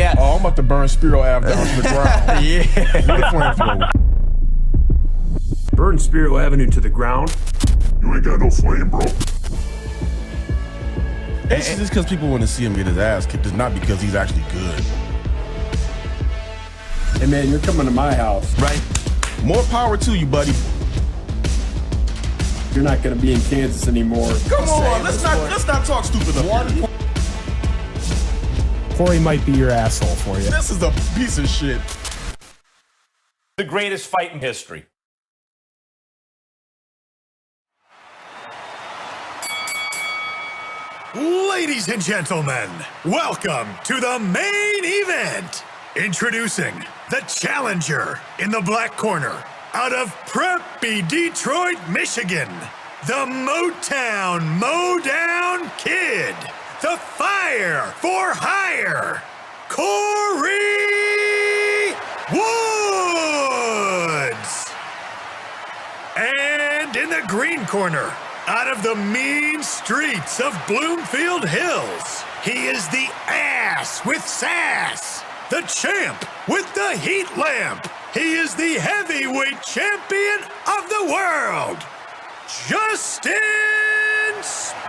Yeah. Oh, I'm about to burn Spiro Ave down to the ground. Yeah. Burn Spiro Avenue to the ground. You ain't got no flame, bro. This is just because people want to see him get his ass kicked. It's not because he's actually good. Hey man, you're coming to my house. Right. More power to you, buddy. You're not going to be in Kansas anymore. Come on, let's not talk stupid up here. Kory might be your asshole for you. This is a piece of shit. The greatest fight in history. Ladies and gentlemen, welcome to the main event. Introducing the challenger in the black corner, out of preppy Detroit, Michigan, the Motown Modown Kid, the Fire for Hire, Kory Woods. And in the green corner, out of the mean streets of Bloomfield Hills, he is the ass with sass, the champ with the heat lamp. He is the heavyweight champion of the world, Justin Spiro.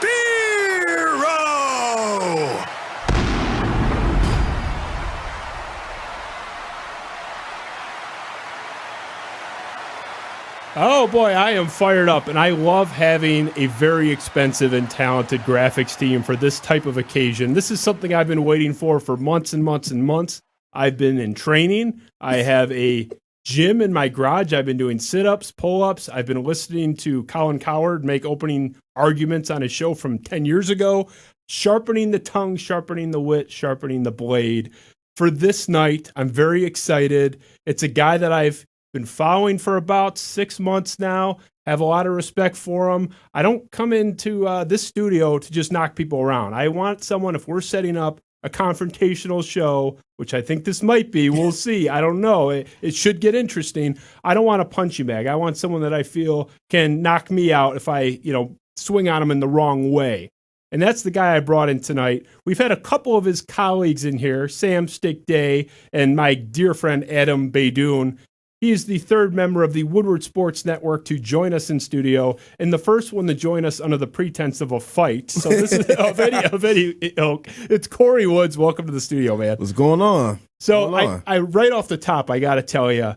Oh boy, I am fired up, and I love having a very expensive and talented graphics team for this type of occasion. This is something I've been waiting for months and months and months. I've been in training. I have a gym in my garage. I've been doing sit-ups, pull-ups. I've been listening to Colin Cowherd make opening arguments on his show from 10 years ago, sharpening the tongue, sharpening the wit, sharpening the blade. For this night, I'm very excited. It's a guy that I've been following for about 6 months now. Have a lot of respect for him. I don't come into this studio to just knock people around. I want someone, if we're setting up a confrontational show, which I think this might be, we'll see. I don't know. It should get interesting. I don't want a punching bag. I want someone that I feel can knock me out if I, swing on him in the wrong way. And that's the guy I brought in tonight. We've had a couple of his colleagues in here, Sam Stick Day and my dear friend Adam Beydoun. He is the third member of the Woodward Sports Network to join us in studio, and the first one to join us under the pretense of a fight. So this is of any ilk. It's Kory Woods. Welcome to the studio, man. What's going on? So I right off the top, I got to tell you,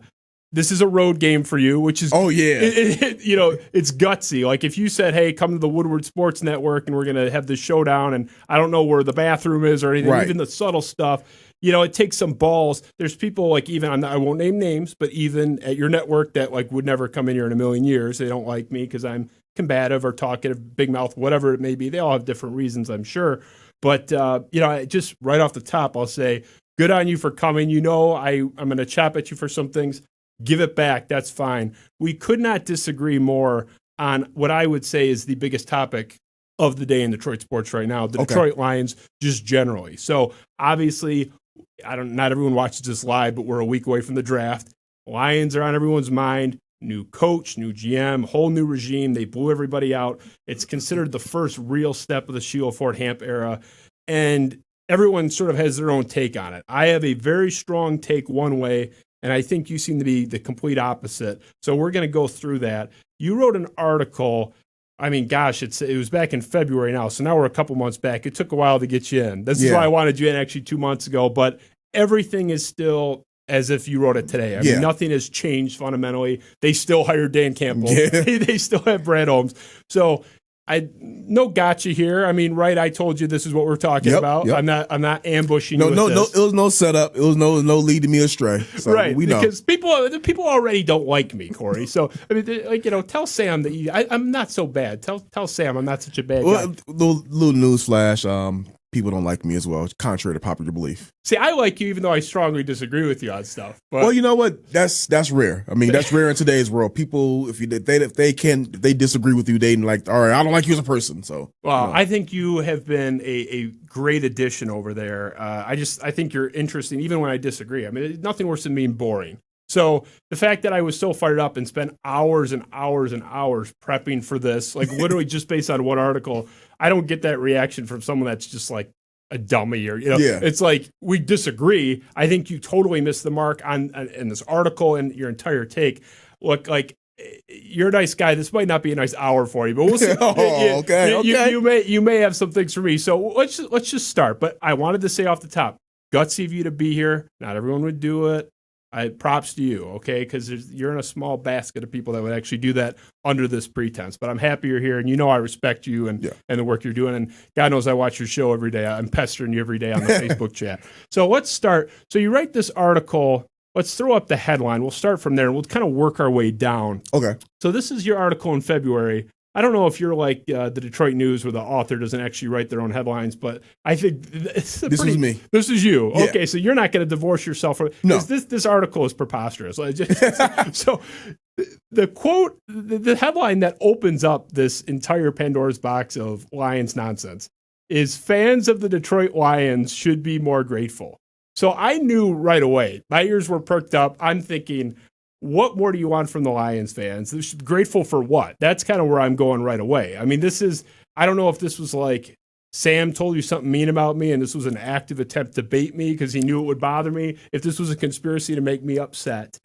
this is a road game for you, which is it's gutsy. Like if you said, "Hey, come to the Woodward Sports Network, and we're gonna have this showdown," and I don't know where the bathroom is or anything, even the subtle stuff. It takes some balls. There's people like I won't name names, but even at your network that like would never come in here in a million years. They don't like me because I'm combative or talkative, big mouth, whatever it may be. They all have different reasons, I'm sure. But, just right off the top, I'll say, good on you for coming. I'm going to chop at you for some things. Give it back. That's fine. We could not disagree more on what I would say is the biggest topic of the day in Detroit sports right now, the Detroit Lions just generally. So obviously, not everyone watches this live, but we're a week away from the draft. Lions are on everyone's mind. New coach, new GM, whole new regime. They blew everybody out. It's considered the first real step of the Sheila Ford Hamp era. And everyone sort of has their own take on it. I have a very strong take one way, and I think you seem to be the complete opposite. So we're going to go through that. You wrote an article. I mean, gosh, it was back in February now, so now we're a couple months back. It took a while to get you in. This is why I wanted you in actually 2 months ago, but everything is still as if you wrote it today. I mean, nothing has changed fundamentally. They still hired Dan Campbell. They still have Brad Holmes. So no gotcha here. I mean, right, I told you this is what we're talking about. Yep. I'm not ambushing you with this. It was no setup. It was no leading me astray. So right, we know. Because people already don't like me, Kory. So I mean, tell Sam that I'm not so bad. Tell Sam I'm not such a bad guy. Little news flash. People don't like me as well, contrary to popular belief. See, I like you, even though I strongly disagree with you on stuff. But. Well, you know what? That's rare. I mean, that's rare in today's world. People, if they disagree with you, they like, all right, I don't like you as a person. So, I think you have been a great addition over there. I think you're interesting, even when I disagree. I mean, nothing worse than being boring. So the fact that I was so fired up and spent hours and hours and hours prepping for this, like literally just based on one article, I don't get that reaction from someone that's just like, a dummy or, it's like we disagree. I think you totally missed the mark in this article and your entire take. Look, like, you're a nice guy. This might not be a nice hour for you, but we'll see. Okay. You may have some things for me. So let's just start. But I wanted to say off the top, gutsy of you to be here. Not everyone would do it. Props to you, okay? Because you're in a small basket of people that would actually do that under this pretense. But I'm happy you're here, and I respect you and the work you're doing. And God knows I watch your show every day. I'm pestering you every day on the Facebook chat. So let's start. So you write this article. Let's throw up the headline. We'll start from there, and we'll kind of work our way down. Okay. So this is your article in February. I don't know if you're like the Detroit News where the author doesn't actually write their own headlines, but I think this is me. This is you. Yeah. Okay, so you're not going to divorce yourself from no. This article is preposterous. So the quote, the headline that opens up this entire Pandora's box of Lions nonsense is fans of the Detroit Lions should be more grateful. So I knew right away. My ears were perked up. I'm thinking, what more do you want from the Lions fans? They're grateful for what? That's kind of where I'm going right away. I mean, I don't know if this was like Sam told you something mean about me and this was an active attempt to bait me because he knew it would bother me, if this was a conspiracy to make me upset.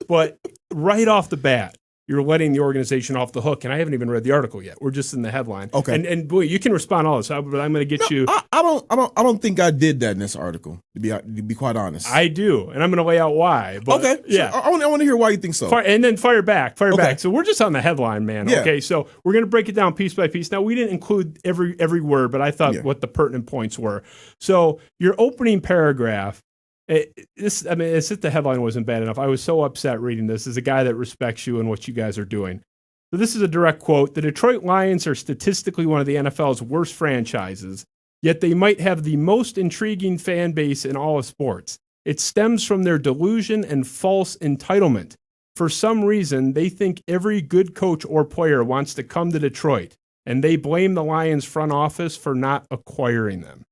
But right off the bat, you're letting the organization off the hook, and I haven't even read the article yet. We're just in the headline. Okay. And boy, you can respond to all this, but I'm going to get you. I don't think I did that in this article. To be quite honest, I do, and I'm going to lay out why. But, okay. Yeah. Sure. I want to hear why you think so. And then fire back. So we're just on the headline, man. Yeah. Okay. So we're going to break it down piece by piece. Now we didn't include every word, but I thought what the pertinent points were. So your opening paragraph. As if the headline wasn't bad enough, I was so upset reading this as a guy that respects you and what you guys are doing. So this is a direct quote. The Detroit Lions are statistically one of the NFL's worst franchises, yet they might have the most intriguing fan base in all of sports. It stems from their delusion and false entitlement. For some reason, they think every good coach or player wants to come to Detroit, and they blame the Lions front office for not acquiring them.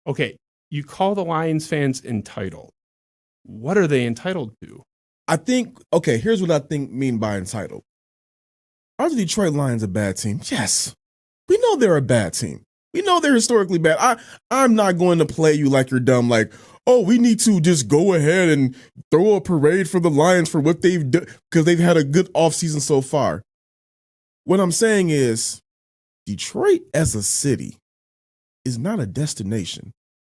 Okay. You call the Lions fans entitled. What are they entitled to? I think, here's what I mean by entitled. Are the Detroit Lions a bad team? Yes. We know they're a bad team. We know they're historically bad. I'm not going to play you like you're dumb, like, oh, we need to just go ahead and throw a parade for the Lions for what they've done, because they've had a good offseason so far. What I'm saying is, Detroit as a city is not a destination.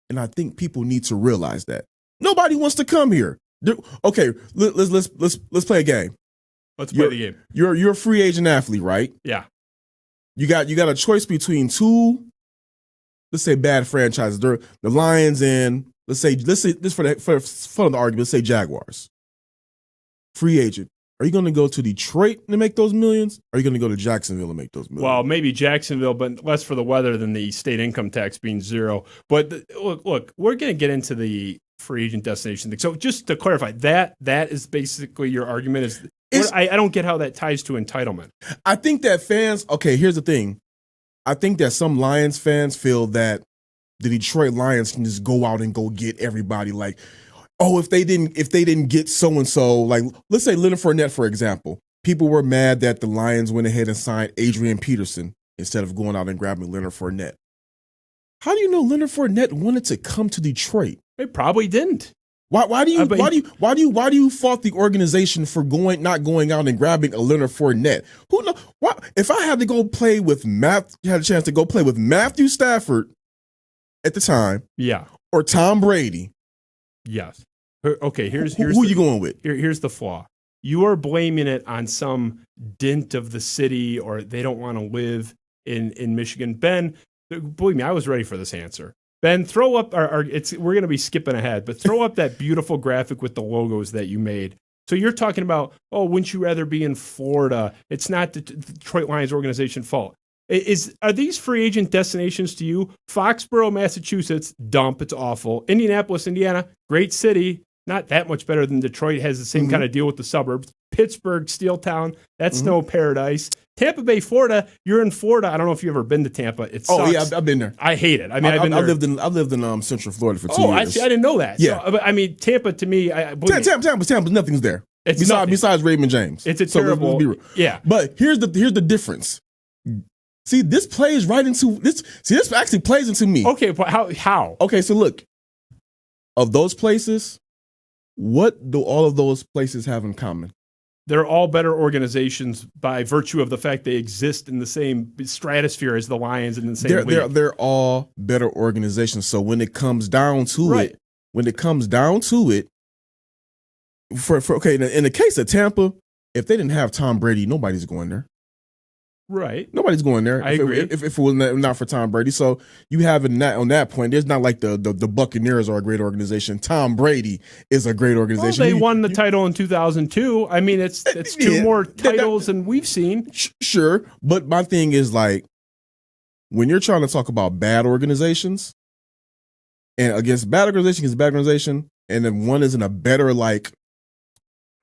And I think people need to realize that nobody wants to come here. Okay, let's play a game. Let's play the game. You're a free agent athlete, right? Yeah. You got a choice between two, let's say, bad franchises. The Lions and let's say this for fun of the argument, let's say Jaguars. Free agent. Are you going to go to Detroit to make those millions? Or are you going to go to Jacksonville to make those millions? Well, maybe Jacksonville, but less for the weather than the state income tax being zero. But look, we're going to get into the free agent destination thing. So just to clarify, that is basically your argument. I don't get how that ties to entitlement. I think that fans, here's the thing. I think that some Lions fans feel that the Detroit Lions can just go out and go get everybody, like, oh, if they didn't get so-and-so, like, let's say Leonard Fournette, for example. People were mad that the Lions went ahead and signed Adrian Peterson instead of going out and grabbing Leonard Fournette. How do you know Leonard Fournette wanted to come to Detroit? They probably didn't. Why do you fault the organization for not going out and grabbing a Leonard Fournette? Who know? If I had to go play with had a chance to go play with Matthew Stafford at the time, or Tom Brady, yes. Okay, here's who are you going with? Here's the flaw. You are blaming it on some dint of the city, or they don't want to live in Michigan. Ben, believe me, I was ready for this answer. Ben, throw up we're going to be skipping ahead, but throw up that beautiful graphic with the logos that you made. So you're talking about, oh, wouldn't you rather be in Florida? It's not the Detroit Lions organization fault. Are these free agent destinations to you? Foxborough, Massachusetts, dump, it's awful. Indianapolis, Indiana, great city, not that much better than Detroit. It has the same kind of deal with the suburbs. Pittsburgh, Steel Town, that's no paradise. Tampa Bay, Florida, you're in Florida. I don't know if you've ever been to Tampa. It sucks. Oh, yeah, I've been there. I hate it. I mean, I've been there. I lived in Central Florida for 2 years. I didn't know that. Yeah. So, I mean, Tampa to me, Tampa, nothing's there. It's besides Raymond James. It's a terrible. Let's be real. Yeah. But here's the difference. See, this plays right into this. See, this actually plays into me. Okay, but how? Okay, so look, of those places, what do all of those places have in common? They're all better organizations by virtue of the fact they exist in the same stratosphere as the Lions in the same league. They're all better organizations. So when it comes down to it, in the case of Tampa, if they didn't have Tom Brady, nobody's going there. Right. Nobody's going there. I agree. If it was not for Tom Brady. So you have it on that point. There's not like the Buccaneers are a great organization. Tom Brady is a great organization. Well, they won the title in 2002. I mean, it's two more titles than we've seen. Sure. But my thing is like, when you're trying to talk about bad organizations and against bad organization, and then one is in a better, like,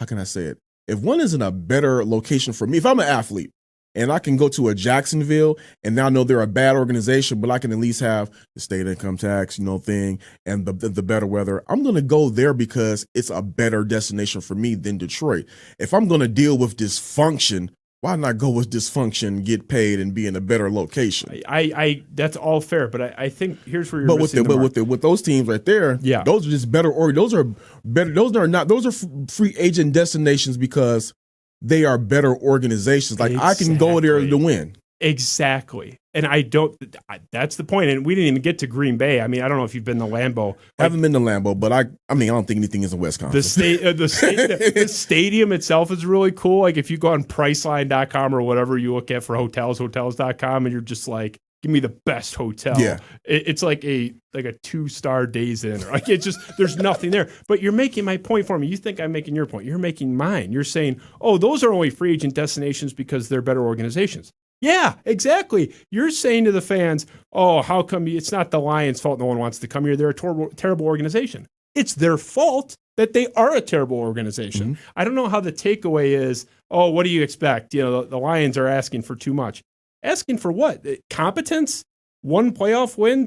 how can I say it? If one is in a better location for me, if I'm an athlete, and I can go to a Jacksonville and now know they're a bad organization, but I can at least have the state income tax, thing and the better weather. I'm going to go there because it's a better destination for me than Detroit. If I'm going to deal with dysfunction, why not go with dysfunction, get paid, and be in a better location? I that's all fair, but I think here's where you're missing the mark. With those teams right there, yeah, those are just better. Or those are better. Those are free agent destinations because they are better organizations. Like, I can go there to win. Exactly. And that's the point. And we didn't even get to Green Bay. I mean, I don't know if you've been to Lambeau. I haven't been to Lambeau, but I don't think anything is in Wisconsin. The stadium itself is really cool. Like, if you go on Priceline.com or whatever you look at for hotels.com, and you're just like, give me the best hotel. Yeah. It's like a 2-star Days Inn. Like, it's just, there's nothing there. But you're making my point for me. You think I'm making your point. You're making mine. You're saying, oh, those are only free agent destinations because they're better organizations. Yeah, exactly. You're saying to the fans, oh, how come it's not the Lions' fault no one wants to come here? They're a terrible organization. It's their fault that they are a terrible organization. Mm-hmm. I don't know how the takeaway is, oh, what do you expect? The Lions are asking for too much. Asking for what? Competence? One playoff win?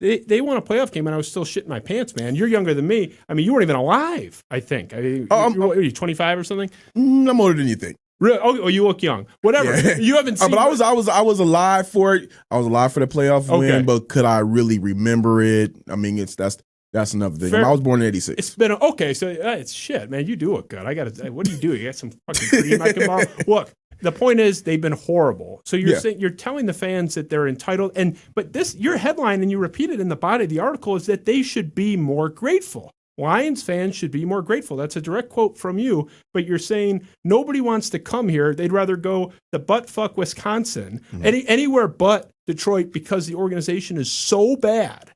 They won a playoff game, and I was still shitting my pants, man. You're younger than me. I mean, you weren't even alive, I think. Are you 25 or something? I'm older than you think. Really? Oh, you look young. Whatever. Yeah. You haven't seen. But I was alive for it. I was alive for the playoff win. But could I really remember it? I mean, that's another thing. I was born in '86. It's been okay. So it's shit, man. You do look good. I got to. What do you do? You got some fucking cream I can borrow? Look. The point is, they've been horrible. So you're saying, you're telling the fans that they're entitled, but your headline, and you repeat it in the body of the article, is that they should be more grateful. Lions fans should be more grateful. That's a direct quote from you. But you're saying nobody wants to come here. They'd rather go to buttfuck Wisconsin, anywhere but Detroit, because the organization is so bad.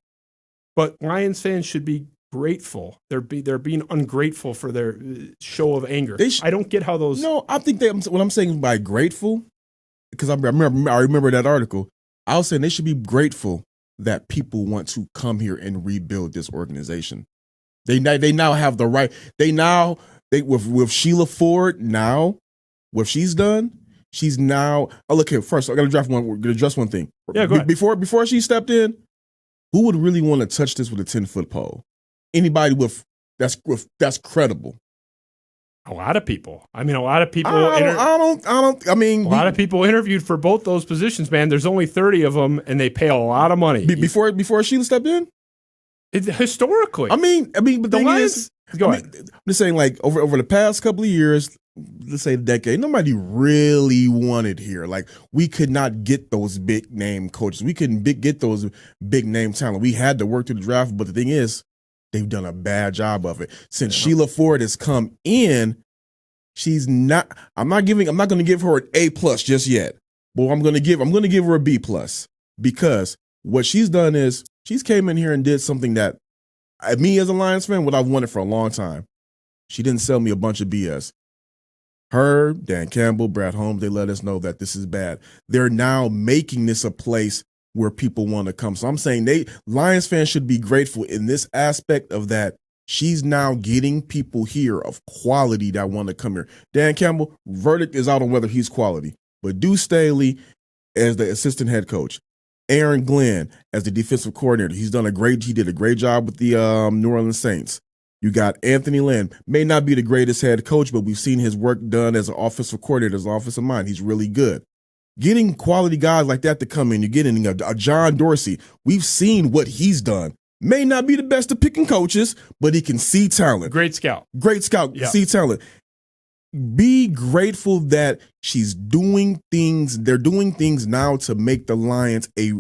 But Lions fans should be grateful. They're being ungrateful for their show of anger. I don't get how those. No, I think what I'm saying by grateful, because I remember that article. I was saying they should be grateful that people want to come here and rebuild this organization. They now have the right. With Sheila Ford now, what she's done. She's now. Oh, look here. First, I got to address one thing. Yeah, go ahead. Before she stepped in, who would really want to touch this with a 10-foot pole? Anybody that's credible. A lot of people. I mean, a lot of people. A lot of people interviewed for both those positions, man. There's only 30 of them, and they pay a lot of money. Before Sheila stepped in? Historically. I mean, but the Lions. Go ahead. I'm just saying, like, over the past couple of years, let's say a decade, nobody really wanted here. Like, we could not get those big name coaches. We couldn't get those big name talent. We had to work through the draft, but the thing is, they've done a bad job of it. Since Sheila Ford has come in, she's not. I'm not going to give her an A+ just yet. But I'm going to give her a B+, because what she's done is she's came in here and did something that me as a Lions fan, what I've wanted for a long time. She didn't sell me a bunch of BS. Her, Dan Campbell, Brad Holmes, they let us know that this is bad. They're now making this a place where people want to come. So I'm saying Lions fans should be grateful in this aspect of that. She's now getting people here of quality that want to come here. Dan Campbell, verdict is out on whether he's quality. But Deuce Staley as the assistant head coach, Aaron Glenn as the defensive coordinator. He did a great job with the New Orleans Saints. You got Anthony Lynn, may not be the greatest head coach, but we've seen his work done as an offensive coordinator, as an offensive mind. He's really good. getting quality guys like that to come in, you're getting a John Dorsey. We've seen what he's done. May not be the best at picking coaches, but he can see talent. Great scout. Yeah. See talent. Be grateful that she's doing things. They're doing things now to make the Lions a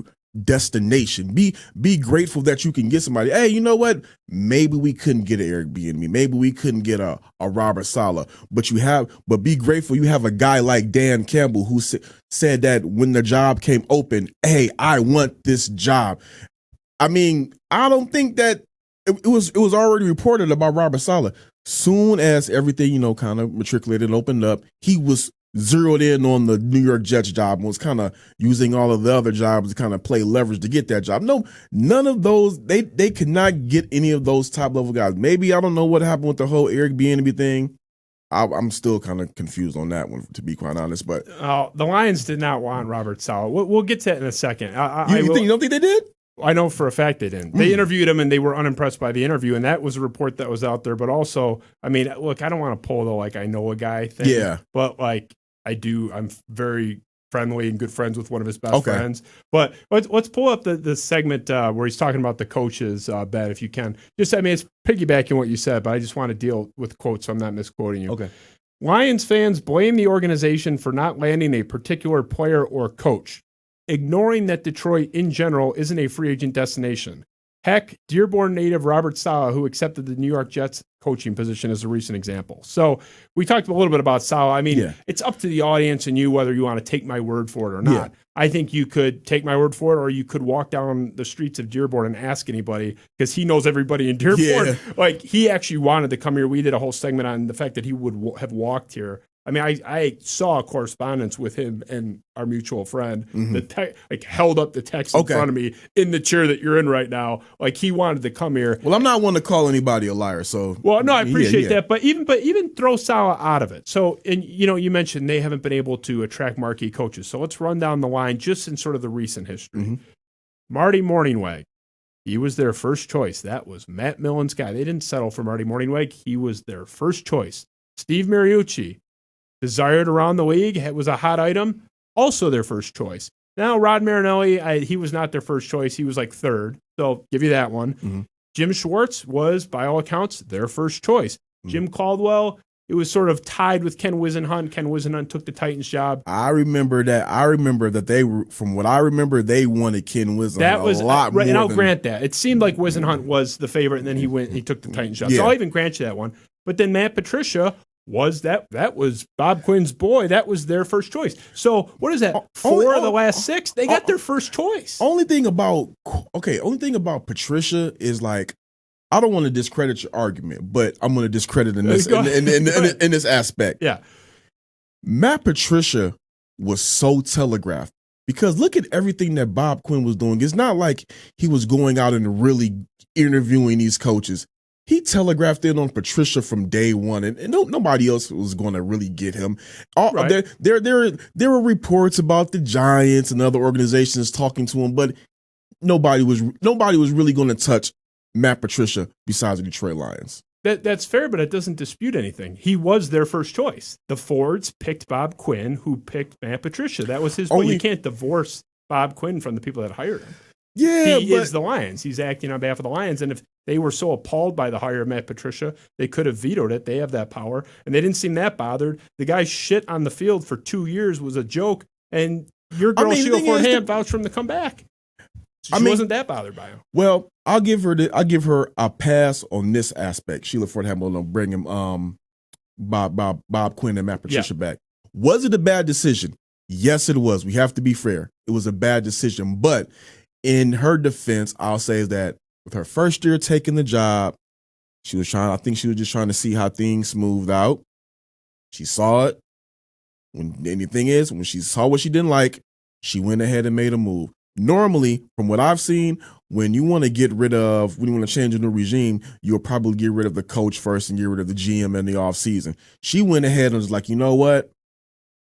destination. Be grateful that you can get somebody. Hey, you know what? Maybe we couldn't get an Airbnb. Maybe we couldn't get a Robert Saleh. But be grateful you have a guy like Dan Campbell who said that when the job came open, hey, I want this job. I mean, I don't think that it was already reported about Robert Saleh. Soon as everything, kind of matriculated and opened up, he was zeroed in on the New York Jets job and was kind of using all of the other jobs to kind of play leverage to get that job. No, none of those, they could not get any of those top level guys. Maybe, I don't know what happened with the whole Eric Bieniemy thing. I'm still kind of confused on that one, to be quite honest. But the Lions did not want Robert Saleh. We'll get to that in a second. You don't think they did? I know for a fact they didn't. They interviewed him, and they were unimpressed by the interview, and that was a report that was out there. But also, I mean, look, I don't want to pull the, I know a guy thing. Yeah. But, I do. I'm very friendly and good friends with one of his best friends. But let's pull up the segment where he's talking about the coaches, Ben, if you can. It's piggybacking what you said, but I just want to deal with quotes, so I'm not misquoting you. Okay. Lions fans blame the organization for not landing a particular player or coach, ignoring that Detroit in general isn't a free agent destination. Heck, Dearborn native Robert Saleh, who accepted the New York Jets coaching position, is a recent example. So we talked a little bit about Saleh. I mean, It's up to the audience and you whether you want to take my word for it or not. Yeah. I think you could take my word for it, or you could walk down the streets of Dearborn and ask anybody, because he knows everybody in Dearborn. Yeah. He actually wanted to come here. We did a whole segment on the fact that he would have walked here. I mean, I saw a correspondence with him and our mutual friend that held up the text in front of me in the chair that you're in right now. He wanted to come here. Well, I'm not one to call anybody a liar, so. Well, no, I appreciate that, but even throw Saleh out of it. So, and you mentioned they haven't been able to attract marquee coaches. So let's run down the line just in sort of the recent history. Marty Morningweg, he was their first choice. That was Matt Millen's guy. They didn't settle for Marty Morningweg. He was their first choice. Steve Mariucci, desired around the league, was a hot item, also their first choice. Now, Rod Marinelli, he was not their first choice. He was third, so give you that one. Jim Schwartz was, by all accounts, their first choice. Jim Caldwell, it was sort of tied with Ken Wisenhunt. Ken Wisenhunt took the Titans job. I remember that they were, from what I remember, they wanted Ken Wisenhunt a lot more. And I'll grant that. It seemed like Wisenhunt was the favorite, and then he took the Titans job. So I'll even grant you that one. But then Matt Patricia that was Bob Quinn's boy. That was their first choice. So what is that? Four of the last six, they got their first choice. Only thing about Patricia is I don't want to discredit your argument, but I'm going to discredit in this in this aspect. Yeah, Matt Patricia was so telegraphed, because look at everything that Bob Quinn was doing. It's not like he was going out and really interviewing these coaches. He telegraphed in on Patricia from day one, and nobody else was going to really get him. There were reports about the Giants and other organizations talking to him, but nobody was really going to touch Matt Patricia besides the Detroit Lions. That's fair, but it doesn't dispute anything. He was their first choice. The Fords picked Bob Quinn, who picked Matt Patricia. That was his boy. You can't divorce Bob Quinn from the people that hired him. Yeah, he is the Lions. He's acting on behalf of the Lions, and if they were so appalled by the hire of Matt Patricia, they could have vetoed it. They have that power, and they didn't seem that bothered. The guy's shit on the field for 2 years was a joke, and your girl Sheila Forham vouched for him to come back. She wasn't that bothered by him. Well, I'll give her a pass on this aspect. Sheila Forham will bring him Bob Quinn and Matt Patricia back. Was it a bad decision? Yes, it was. We have to be fair. It was a bad decision, but in her defense, I'll say is with her first year taking the job, I think she was just trying to see how things smoothed out. She saw it. When she saw what she didn't like, she went ahead and made a move. Normally, from what I've seen, when you want to change a new regime, you'll probably get rid of the coach first and get rid of the GM in the offseason. She went ahead and was like, you know what?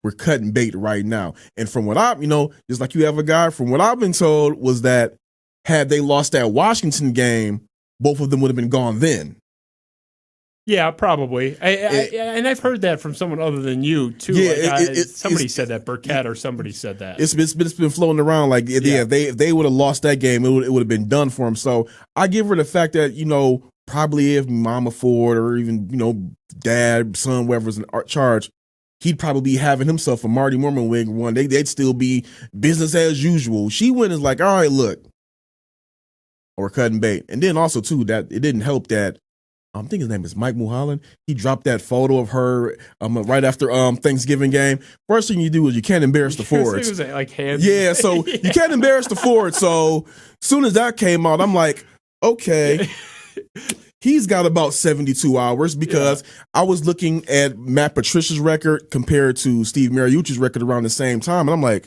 We're cutting bait right now. And from what just like you have a guy, from what I've been told was that had they lost that Washington game, both of them would have been gone then. Yeah, probably. And I've heard that from someone other than you too. Yeah, somebody said that, Burkett or somebody said that. It's been floating around like if they would have lost that game, it would have been done for him. So I give her the fact that probably if Mama Ford or even Dad, son, whoever's in charge, he'd probably be having himself a Marty Mormon wig one. They'd still be business as usual. She went is like, all right, look, or cutting bait, and then also too that it didn't help that. I think his name is Mike Mulholland. He dropped that photo of her right after Thanksgiving game. First thing you do is you can't embarrass the Fords. It was like hands. Yeah, so you can't embarrass the Fords. So as soon as that came out, I'm like, okay, he's got about 72 hours because I was looking at Matt Patricia's record compared to Steve Mariucci's record around the same time, and I'm like,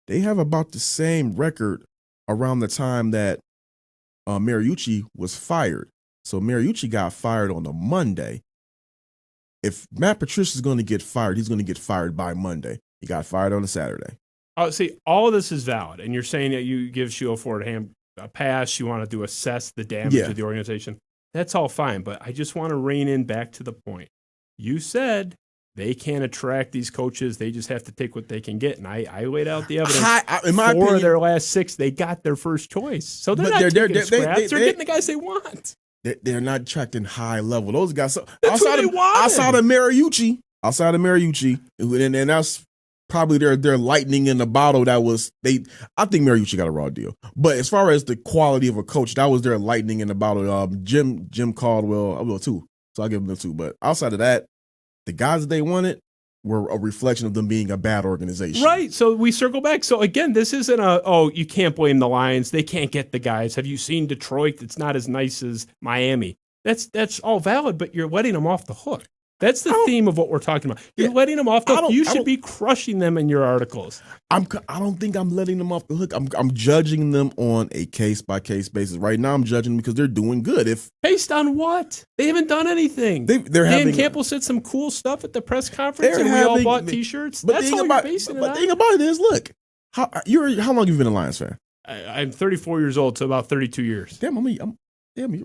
they have about the same record around the time that Mariucci was fired. So Mariucci got fired on a Monday. If Matt Patricia is going to get fired, he's going to get fired by Monday. He got fired on a Saturday. Oh, see, all of this is valid, and you're saying that you give Sheila Ford a pass. You want to assess the damage of the organization. That's all fine, but I just want to rein in back to the point. You said they can't attract these coaches. They just have to take what they can get, and I laid out the evidence. In my opinion, of their last 6, they got their first choice. So they're taking scraps. They're getting the guys they want. They're not attracting high level. Those guys outside of Mariucci, and that's probably their lightning in the bottle. I think Mariucci got a raw deal. But as far as the quality of a coach, that was their lightning in the bottle. Jim Caldwell, I will too. So I'll give them the 2. But outside of that, the guys that they wanted were a reflection of them being a bad organization. Right. So we circle back. So again, this isn't you can't blame the Lions. They can't get the guys. Have you seen Detroit? It's not as nice as Miami. That's all valid, but you're letting them off the hook. That's the theme of what we're talking about. You're letting them off the hook. You should be crushing them in your articles. I don't think I'm letting them off the hook. I'm judging them on a case-by-case basis. Right now, I'm judging them because they're doing good. Based on what? They haven't done anything. Dan Campbell said some cool stuff at the press conference, and we all bought T-shirts. That's all you're basing it on. But the thing about it is, look, how long have you been a Lions fan? I'm 34 years old, so about 32 years. Damn,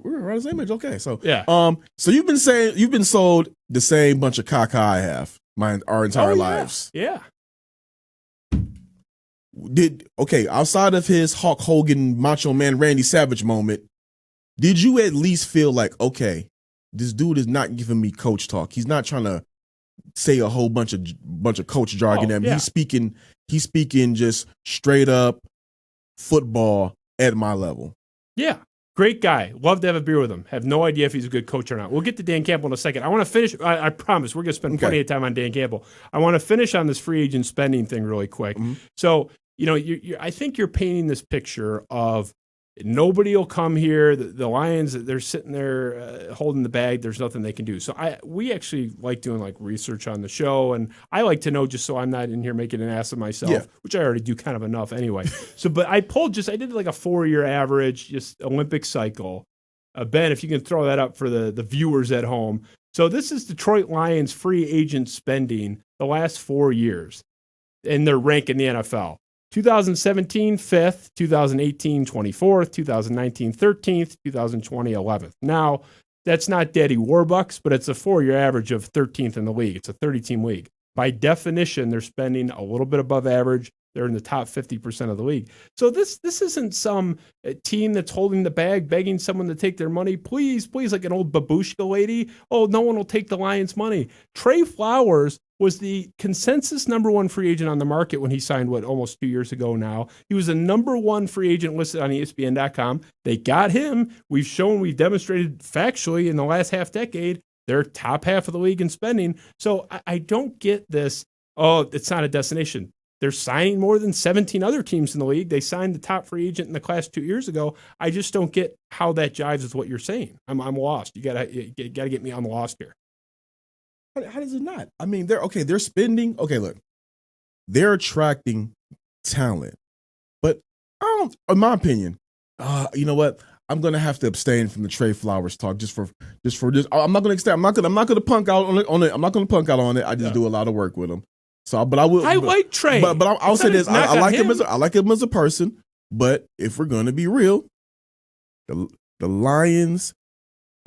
we're around the same age. Okay, so yeah. So you've been sold the same bunch of caca I have our entire lives. Yeah. Outside of his Hulk Hogan, Macho Man, Randy Savage moment, did you at least feel like, okay, this dude is not giving me coach talk. He's not trying to say a whole bunch of coach jargon at me. He's speaking just straight up football at my level. Yeah. Great guy. Love to have a beer with him. Have no idea if he's a good coach or not. We'll get to Dan Campbell in a second. I want to finish. I promise we're going to spend plenty of time on Dan Campbell. I want to finish on this free agent spending thing really quick. Mm-hmm. So, I think you're painting this picture of nobody will come here. The Lions, they're sitting there holding the bag. There's nothing they can do. So we actually like doing research on the show, and I like to know just so I'm not in here making an ass of myself, which I already do kind of enough anyway. But I did a 4-year average, just Olympic cycle. Ben, if you can throw that up for the viewers at home. So this is Detroit Lions free agent spending the last 4 years, and their rank in the NFL. 2017, 5th, 2018, 24th, 2019, 13th, 2020, 11th. Now, that's not Daddy Warbucks, but it's a 4-year average of 13th in the league. It's a 30-team league. By definition, they're spending a little bit above average. They're in the top 50% of the league. So this isn't some team that's holding the bag, begging someone to take their money. Please, like an old babushka lady. Oh, no one will take the Lions' money. Trey Flowers was the consensus number 1 free agent on the market when he signed, almost 2 years ago now. He was the number 1 free agent listed on ESPN.com. They got him. We've demonstrated factually in the last half decade, they're top half of the league in spending. So I don't get this, it's not a destination. They're signing more than 17 other teams in the league. They signed the top free agent in the class 2 years ago. I just don't get how that jives with what you're saying. I'm lost. You gotta get me on the lost here. How does it not? I mean, they're spending. Okay, look, they're attracting talent, but in my opinion, you know what? I'm gonna have to abstain from the Trey Flowers talk just for this. I'm not gonna extend. I'm not gonna punk out on it. I'm not gonna punk out on it. I just do a lot of work with him. So, but I will. I like Trey, but I'll say this: I like him as a person. But if we're gonna be real, the Lions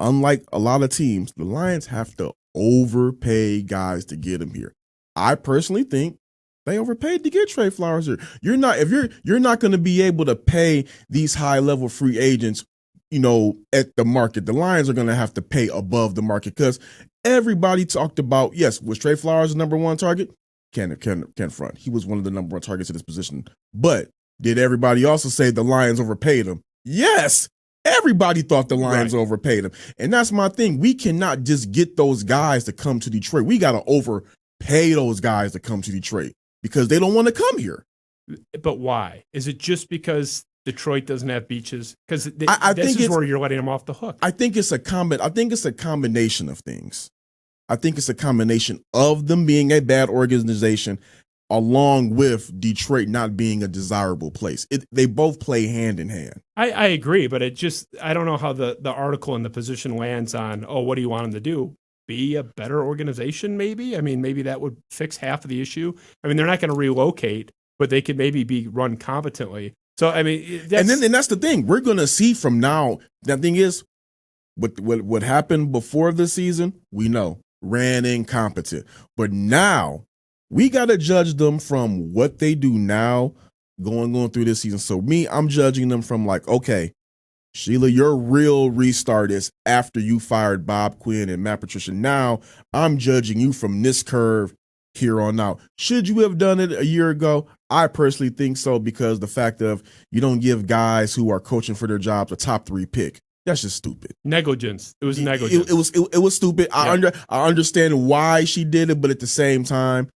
unlike a lot of teams, the Lions have to overpay guys to get him here. I personally think they overpaid to get Trey Flowers here. You're not going to be able to pay these high level free agents, at the market. The Lions are going to have to pay above the market because everybody talked about, yes, was Trey Flowers the number one target? Can't front. He was one of the number one targets at this position. But did everybody also say the Lions overpaid him? Yes. Everybody thought the Lions overpaid him. And that's my thing. We cannot just get those guys to come to Detroit. We got to overpay those guys to come to Detroit because they don't want to come here. But why? Is it just because Detroit doesn't have beaches? Because I this think is where you're letting them off the hook. I think it's a combination of things. I think it's a combination of them being a bad organization along with Detroit not being a desirable place. They both play hand in hand. I agree, but I don't know how the article and the position lands on, what do you want them to do? Be a better organization, maybe? I mean, maybe that would fix half of the issue. I mean, they're not going to relocate, but they could maybe be run competently. So, I mean, that's the thing. We're going to see from now. The thing is, what happened before the season, we know. Ran incompetent. But now we got to judge them from what they do now going through this season. So I'm judging them from like, okay, Sheila, your real restart is after you fired Bob Quinn and Matt Patricia. Now I'm judging you from this curve here on out. Should you have done it a year ago? I personally think so because the fact of you don't give guys who are coaching for their jobs a top 3 pick. That's just stupid. Negligence. It was negligence. It was stupid. Yeah. I understand why she did it, but at the same time,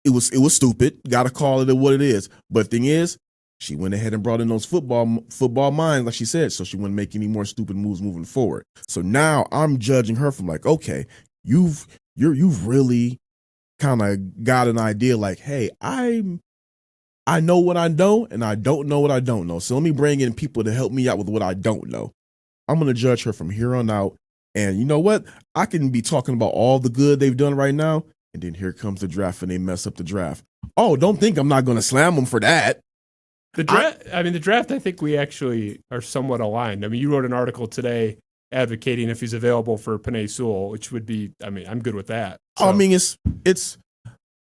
it was stupid. Got to call it what it is. But thing is, she went ahead and brought in those football minds, like she said, so she wouldn't make any more stupid moves moving forward. So now I'm judging her from like, okay, you've really kind of got an idea. Like, hey, I know what I know, and I don't know what I don't know. So let me bring in people to help me out with what I don't know. I'm going to judge her from here on out. And you know what? I can be talking about all the good they've done right now, and then here comes the draft, and they mess up the draft. Oh, don't think I'm not going to slam them for that. The draft, I think we actually are somewhat aligned. I mean, you wrote an article today advocating if he's available for Penei Sewell, which would be, I'm good with that. So.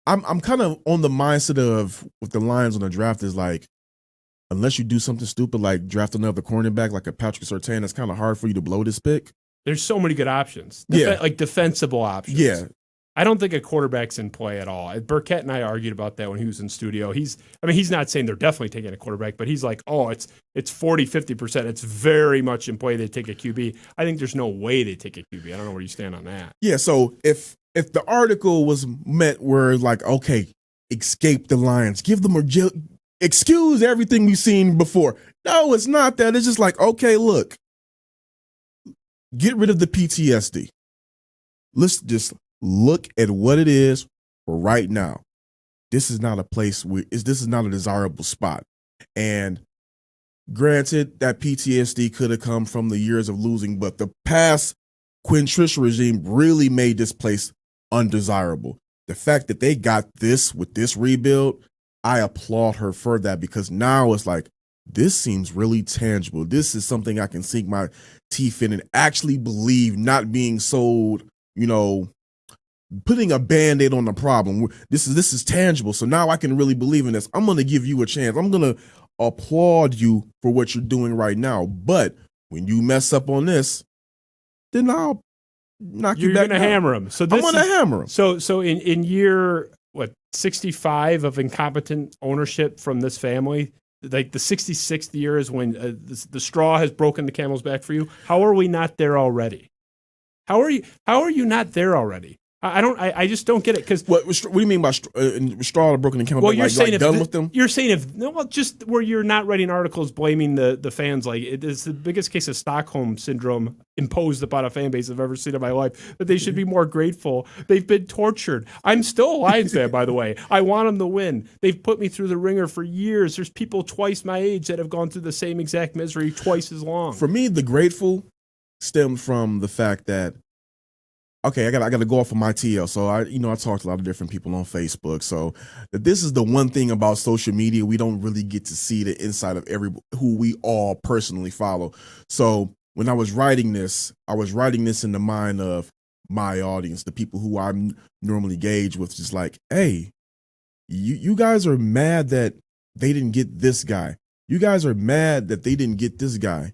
I'm kind of on the mindset of with the Lions on the draft is like, unless you do something stupid like draft another cornerback like a Patrick Surtain, it's kind of hard for you to blow this pick. There's so many good options. Like defensible options. Yeah. I don't think a quarterback's in play at all. Burkett and I argued about that when he was in studio. He's not saying they're definitely taking a quarterback, but he's like, it's 40, 50%. It's very much in play they take a QB. I think there's no way they take a QB. I don't know where you stand on that. Yeah, so if the article was meant where like, okay, escape the Lions, give them excuse everything we've seen before. No, it's not that. It's just like, okay, look, get rid of the PTSD. Let's just look at what it is for right now. This is not a place this is not a desirable spot. And granted, that PTSD could have come from the years of losing, but the past Quinn Trish regime really made this place undesirable. The fact that they got this with this rebuild, I applaud her for that because now it's like, this seems really tangible. This is something I can sink my teeth in and actually believe, not being sold, putting a Band-Aid on the problem. This is tangible. So now I can really believe in this. I'm going to give you a chance. I'm going to applaud you for what you're doing right now. But when you mess up on this, then I'll knock you back. You're going to hammer him. So I'm going to hammer him. So in year 65 of incompetent ownership from this family, like the 66th year is when the straw has broken the camel's back for you. How are we not there already? How are you not there already? I just don't get it. Because what do you mean by straw broken the camel's back? Well, you're saying done with them. You're saying just where you're not writing articles blaming the fans. Like it is the biggest case of Stockholm syndrome imposed upon a fan base I've ever seen in my life. That they should be more grateful. They've been tortured. I'm still a Lions fan, by the way. I want them to win. They've put me through the ringer for years. There's people twice my age that have gone through the same exact misery twice as long. For me, the grateful stemmed from the fact that, okay, I got to go off of my TL. So I talked to a lot of different people on Facebook. So this is the one thing about social media, we don't really get to see the inside of who we all personally follow. So when I was writing this in the mind of my audience, the people who I normally gauge with, just like, hey, you guys are mad that they didn't get this guy. You guys are mad that they didn't get this guy.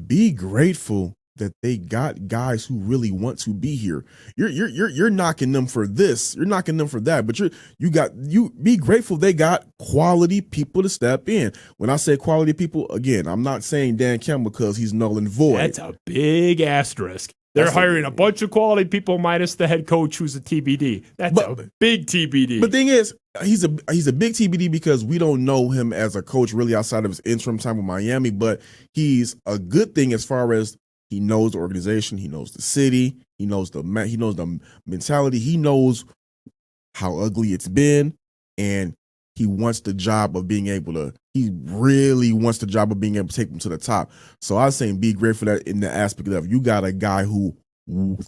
Be grateful that they got guys who really want to be here. You're knocking them for this. You're knocking them for that. But you be grateful they got quality people to step in. When I say quality people, again, I'm not saying Dan Campbell because he's null and void. That's a big asterisk. They're hiring a bunch of quality people minus the head coach who's a TBD. That's a big TBD. But the thing is, he's a big TBD because we don't know him as a coach really outside of his interim time with Miami. But he's a good thing as far as he knows the organization, he knows the city, he knows the mentality, he knows how ugly it's been, and he wants the job of being able to. He really wants the job of being able to take them to the top. So I was saying, be grateful that in the aspect of you got a guy who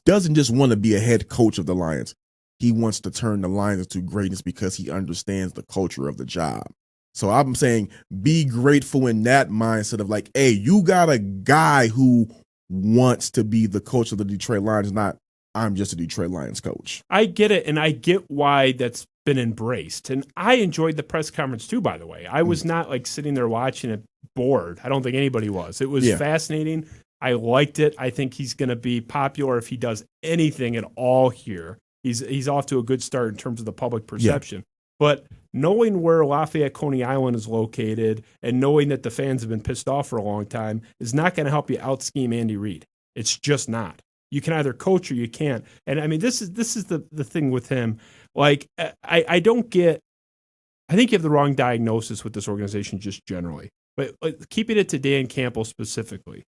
doesn't just want to be a head coach of the Lions. He wants to turn the Lions into greatness because he understands the culture of the job. So I'm saying, be grateful in that mindset of like, hey, you got a guy who wants to be the coach of the Detroit Lions, not I'm just a Detroit Lions coach. I get it, and I get why that's been embraced. And I enjoyed the press conference too, by the way. I was not like sitting there watching it bored. I don't think anybody was. It was fascinating. I liked it. I think he's going to be popular if he does anything at all here. He's off to a good start in terms of the public perception. Yeah. But knowing where Lafayette Coney Island is located and knowing that the fans have been pissed off for a long time is not going to help you out-scheme Andy Reid. It's just not. You can either coach or you can't. And I mean, this is the thing with him. Like, I don't get – I think you have the wrong diagnosis with this organization just generally. But keeping it to Dan Campbell specifically,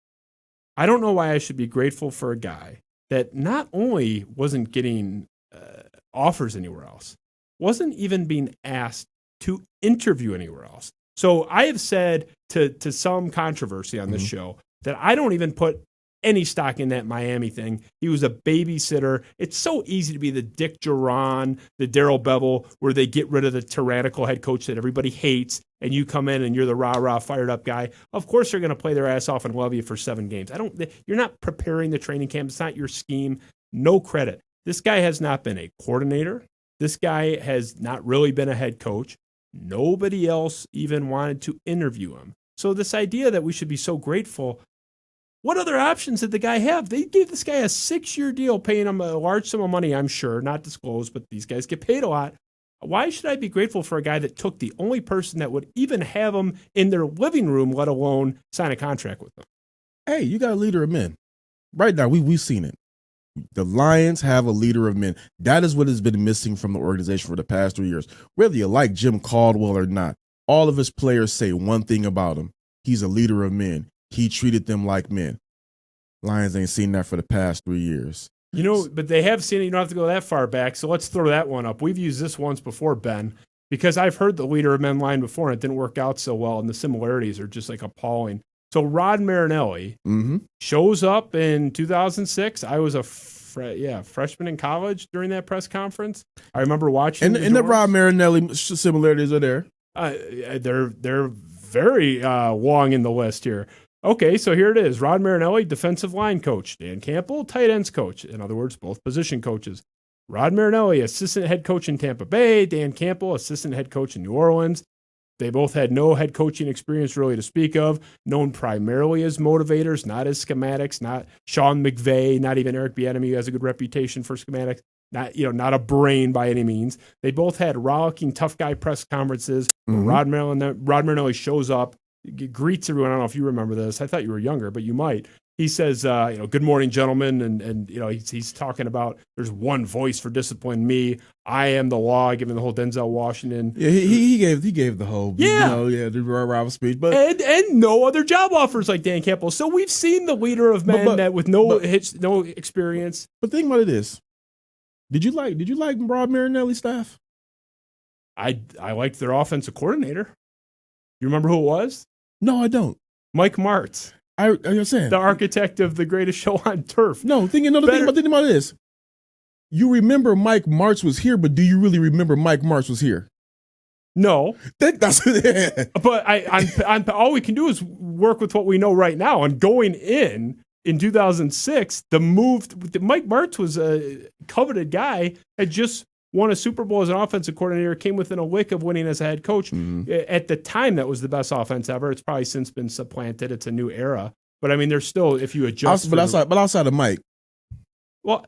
I don't know why I should be grateful for a guy that not only wasn't getting offers anywhere else, wasn't even being asked to interview anywhere else. So I have said to some controversy on this show that I don't even put any stock in that Miami thing. He was a babysitter. It's so easy to be the Dick Duran, the Darrell Bevel, where they get rid of the tyrannical head coach that everybody hates, and you come in and you're the rah-rah, fired-up guy. Of course they're going to play their ass off and love you for 7 games. You're not preparing the training camp. It's not your scheme. No credit. This guy has not been a coordinator. This guy has not really been a head coach. Nobody else even wanted to interview him. So this idea that we should be so grateful, what other options did the guy have? They gave this guy a 6-year deal, paying him a large sum of money, I'm sure, not disclosed, but these guys get paid a lot. Why should I be grateful for a guy that took the only person that would even have him in their living room, let alone sign a contract with them? Hey, you got a leader of men. Right now, we've seen it. The Lions have a leader of men. That is what has been missing from the organization for the past 3 years. Whether you like Jim Caldwell or not, all of his players say one thing about him. He's a leader of men. He treated them like men. Lions ain't seen that for the past 3 years. You know, but they have seen it. You don't have to go that far back. So let's throw that one up. We've used this once before, Ben, because I've heard the leader of men line before and it didn't work out so well, and the similarities are just like appalling. So Rod Marinelli shows up in 2006. I was a freshman in college during that press conference. I remember watching. And the Rod Marinelli similarities are there. They're very long in the list here. Okay, so here it is. Rod Marinelli, defensive line coach. Dan Campbell, tight ends coach. In other words, both position coaches. Rod Marinelli, assistant head coach in Tampa Bay. Dan Campbell, assistant head coach in New Orleans. They both had no head coaching experience really to speak of, known primarily as motivators, not as schematics, not Sean McVay, not even Eric Bieniemy, who has a good reputation for schematics, not a brain by any means. They both had rollicking tough guy press conferences. Rod Marinelli shows up, greets everyone. I don't know if you remember this. I thought you were younger, but you might. He says, good morning, gentlemen. And he's talking about there's one voice for discipline, me. I am the law, giving the whole Denzel Washington. Yeah, he gave the whole, the rival speech. But and no other job offers like Dan Campbell. So we've seen the leader of men that with no experience. But think about it is, did you like Rod Marinelli's staff? I liked their offensive coordinator. You remember who it was? No, I don't. Mike Martz. I understand. The architect of the greatest show on turf. No, thinking about this. You remember Mike Martz was here, but do you really remember Mike Martz was here? No, that's but I'm all we can do is work with what we know right now. And going in 2006, the move, Mike Martz was a coveted guy, had just won a Super Bowl as an offensive coordinator, came within a lick of winning as a head coach. At the time, that was the best offense ever. It's probably since been supplanted. It's a new era. But I mean, there's still, if you adjust. But outside of Mike. Well,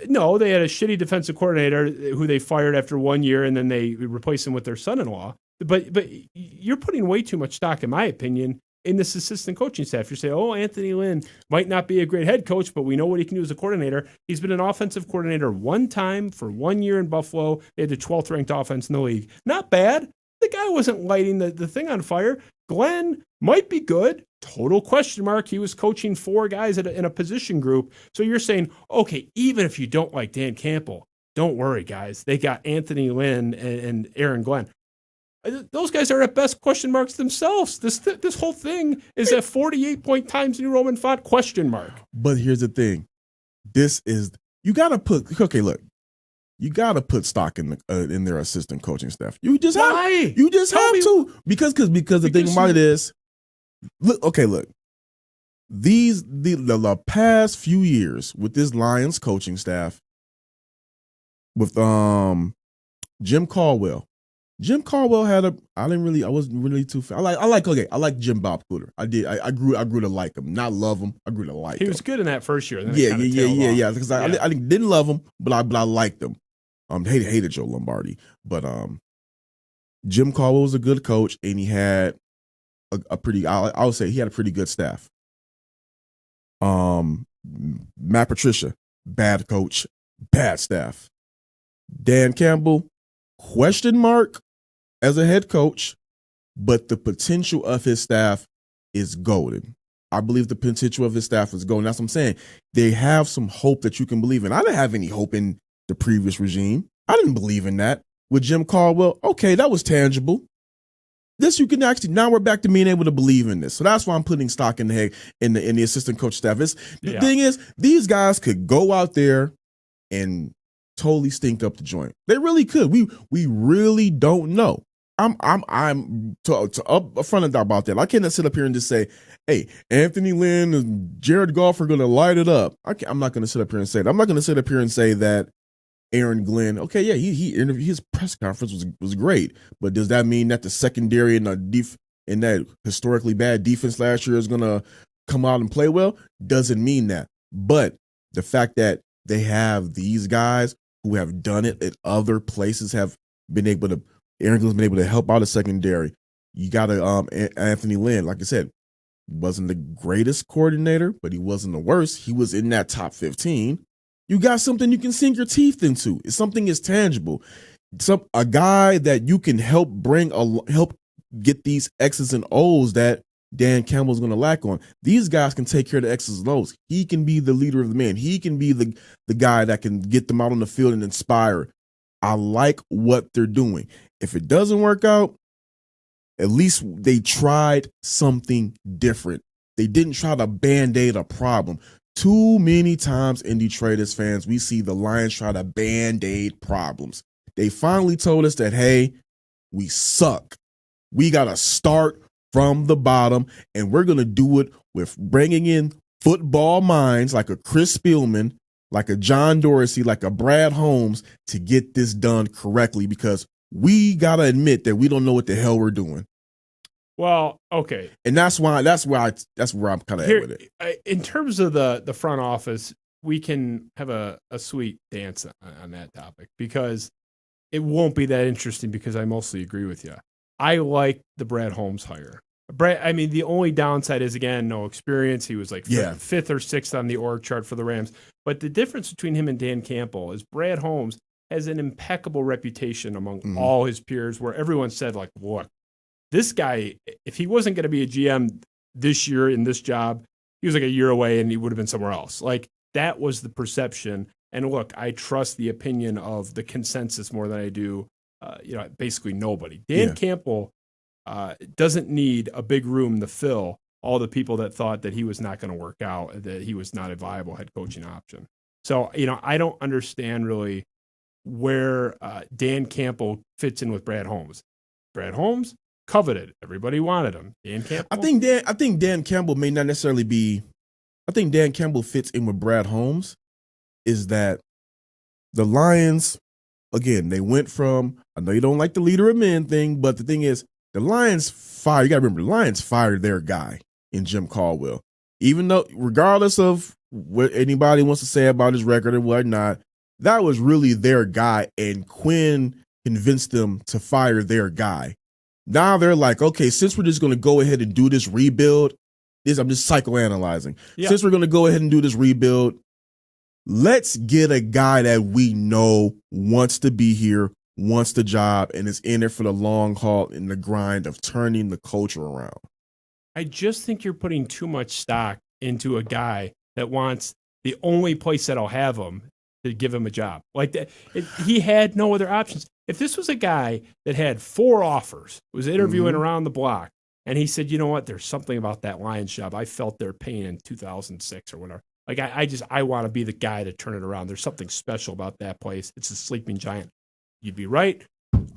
no, they had a shitty defensive coordinator who they fired after 1 year, and then they replaced him with their son-in-law. But you're putting way too much stock, in my opinion, in this assistant coaching staff. You're saying, oh, Anthony Lynn might not be a great head coach, but we know what he can do as a coordinator. He's been an offensive coordinator one time for 1 year in Buffalo. They had the 12th ranked offense in the league. Not bad. The guy wasn't lighting the thing on fire. Glenn might be good. Total question mark. He was coaching 4 guys in a position group. So you're saying, okay, even if you don't like Dan Campbell, don't worry, guys. They got Anthony Lynn and Aaron Glenn. Those guys are at best question marks themselves. This whole thing is a 48-point Times New Roman font question mark. But here's the thing. You got to put stock in their assistant coaching staff. You just have to. Because the thing about it is, look. The past few years with this Lions coaching staff, with Jim Caldwell. Jim Caldwell I wasn't really too. I like Jim Bob Cooter. I grew to like him, not love him. I grew to like him. He was good in that first year. Yeah. Because I didn't love him, but I liked him. Hated Joe Lombardi, but Jim Caldwell was a good coach, and he had a pretty. I would say he had a pretty good staff. Matt Patricia, bad coach, bad staff. Dan Campbell, question mark as a head coach, but the potential of his staff is golden. I believe the potential of his staff is golden. That's what I'm saying. They have some hope that you can believe in. I didn't have any hope in the previous regime. I didn't believe in that. With Jim Caldwell, okay, that was tangible. This you can actually, now we're back to being able to believe in this. So that's why I'm putting stock in the assistant coach staff. The thing is, these guys could go out there and totally stink up the joint. They really could. We really don't know. I'm upfront about that. I cannot sit up here and just say, hey, Anthony Lynn and Jared Goff are going to light it up. I'm not going to sit up here and say that. I'm not going to sit up here and say that Aaron Glenn, okay, yeah, he interviewed, his press conference was great, but does that mean that the secondary and that historically bad defense last year is going to come out and play well? Doesn't mean that. But the fact that they have these guys who have done it at other places, have been able to, Aaron Glenn's been able to help out a secondary. You got Anthony Lynn, like I said, wasn't the greatest coordinator, but he wasn't the worst. He was in that top 15. You got something you can sink your teeth into. Something is tangible. A guy that you can help get these X's and O's that Dan Campbell's going to lack on. These guys can take care of the X's and O's. He can be the leader of the men. He can be the guy that can get them out on the field and inspire. I like what they're doing. If it doesn't work out, at least they tried something different. They didn't try to Band-Aid a problem. Too many times in Detroit as fans, we see the Lions try to Band-Aid problems. They finally told us that, hey, we suck. We got to start from the bottom, and we're going to do it with bringing in football minds like a Chris Spielman, like a John Dorsey, like a Brad Holmes to get this done correctly, because we got to admit that we don't know what the hell we're doing. Well, okay. And that's where I'm kind of at with it. In terms of the front office, we can have a sweet dance on that topic, because it won't be that interesting, because I mostly agree with you. I like the Brad Holmes hire. The only downside is, again, no experience. He was like fifth or sixth on the org chart for the Rams. But the difference between him and Dan Campbell is Brad Holmes has an impeccable reputation among all his peers, where everyone said, like, look, this guy, if he wasn't going to be a GM this year in this job, he was like a year away and he would have been somewhere else. Like, that was the perception. And look, I trust the opinion of the consensus more than I do, basically nobody. Dan Campbell doesn't need a big room to fill all the people that thought that he was not going to work out, that he was not a viable head coaching option. So, I don't understand really where Dan Campbell fits in with Brad Holmes. Brad Holmes, coveted. Everybody wanted him. Dan Campbell. I think Dan Campbell may not necessarily be. I think Dan Campbell fits in with Brad Holmes. Is that the Lions? Again, they went from. I know you don't like the leader of men thing, but the thing is, the Lions fired. You got to remember, the Lions fired their guy in Jim Caldwell. Even though, regardless of what anybody wants to say about his record or whatnot, that was really their guy, and Quinn convinced them to fire their guy. Now they're like, okay, since we're just going to go ahead and do this rebuild, I'm just psychoanalyzing. Yeah. Since we're going to go ahead and do this rebuild, let's get a guy that we know wants to be here, wants the job, and is in it for the long haul in the grind of turning the culture around. I just think you're putting too much stock into a guy that wants the only place that'll have him to give him a job. Like that, he had no other options. If this was a guy that had 4 offers, was interviewing around the block, and he said, you know what, there's something about that Lions job. I felt their pain in 2006 or whatever. Like, I want to be the guy to turn it around. There's something special about that place. It's a sleeping giant. You'd be right.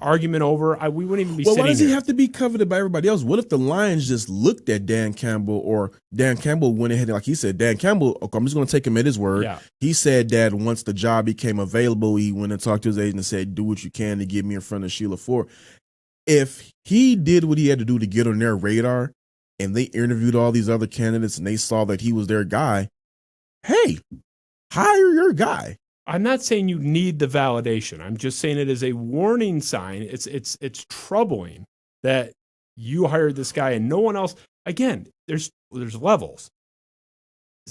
Argument over. We wouldn't even be sitting here. Why does he have to be coveted by everybody else? What if the Lions just looked at Dan Campbell, or Dan Campbell went ahead and, like he said, Dan Campbell, okay, I'm just going to take him at his word. Yeah. He said that once the job became available, he went and talked to his agent and said, do what you can to get me in front of Sheila Ford. If he did what he had to do to get on their radar, and they interviewed all these other candidates and they saw that he was their guy, hey, hire your guy. I'm not saying you need the validation. I'm just saying it is a warning sign. It's troubling that you hired this guy and no one else. Again, there's levels.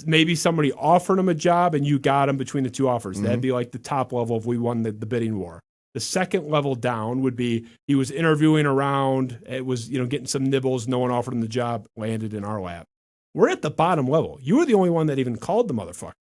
Maybe somebody offered him a job and you got him between the 2 offers. That'd be like the top level if we won the bidding war. The second level down would be he was interviewing around. It was, getting some nibbles. No one offered him the job, landed in our lap. We're at the bottom level. You were the only one that even called the motherfucker.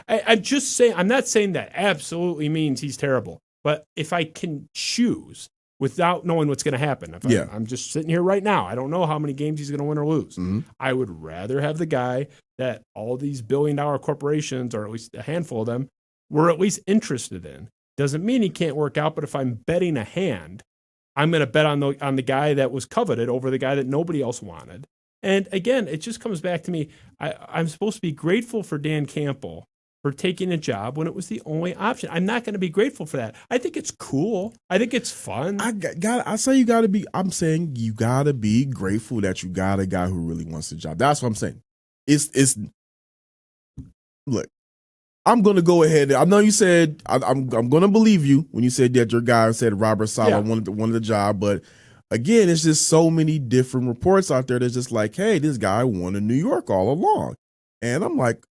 I'm just saying, I'm not saying that absolutely means he's terrible, but if I can choose without knowing what's going to happen, I'm just sitting here right now, I don't know how many games he's going to win or lose. I would rather have the guy that all these billion-dollar corporations, or at least a handful of them, were at least interested in. Doesn't mean he can't work out, but if I'm betting a hand, I'm going to bet on the guy that was coveted over the guy that nobody else wanted. And again, it just comes back to me. I'm supposed to be grateful for Dan Campbell for taking a job when it was the only option. I'm not going to be grateful for that. I think it's cool. I think it's fun. I'm saying you got to be grateful that you got a guy who really wants the job. That's what I'm saying. Look, I'm going to go ahead. I know you said, I'm going to believe you when you said that your guy said Robert Saleh wanted the job, but again, it's just so many different reports out there that's just like, hey, this guy wanted New York all along. And I'm like,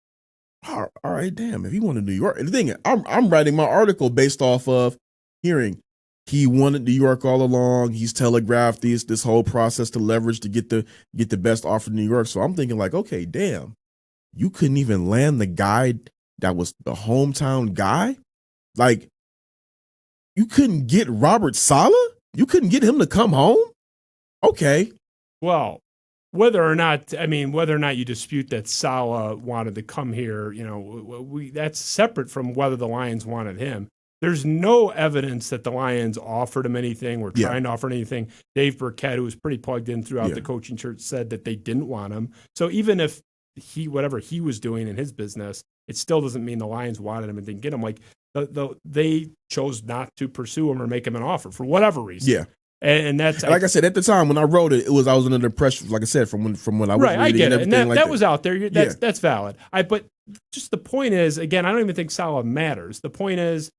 all right, damn, if he wanted New York. And the thing is, I'm writing my article based off of hearing he wanted New York all along. He's telegraphed this whole process to leverage to get the best offer in New York. So I'm thinking like, okay, damn, you couldn't even land the guy that was the hometown guy? Like, you couldn't get Robert Saleh? You couldn't get him to come home? Okay. Well, whether or not you dispute that Saleh wanted to come here, that's separate from whether the Lions wanted him. There's no evidence that the Lions offered him anything or trying to offer anything. Dave Burkett, who was pretty plugged in throughout the coaching church, said that they didn't want him. So even if whatever he was doing in his business, it still doesn't mean the Lions wanted him and didn't get him. Like, they chose not to pursue him or make him an offer for whatever reason. Yeah. And that's like I said, at the time when I wrote it, I was under the impression, like I said, from when I was reading I get it. And that, like that was out there. That's valid. But just the point is, again, I don't even think Saleh matters. The point is,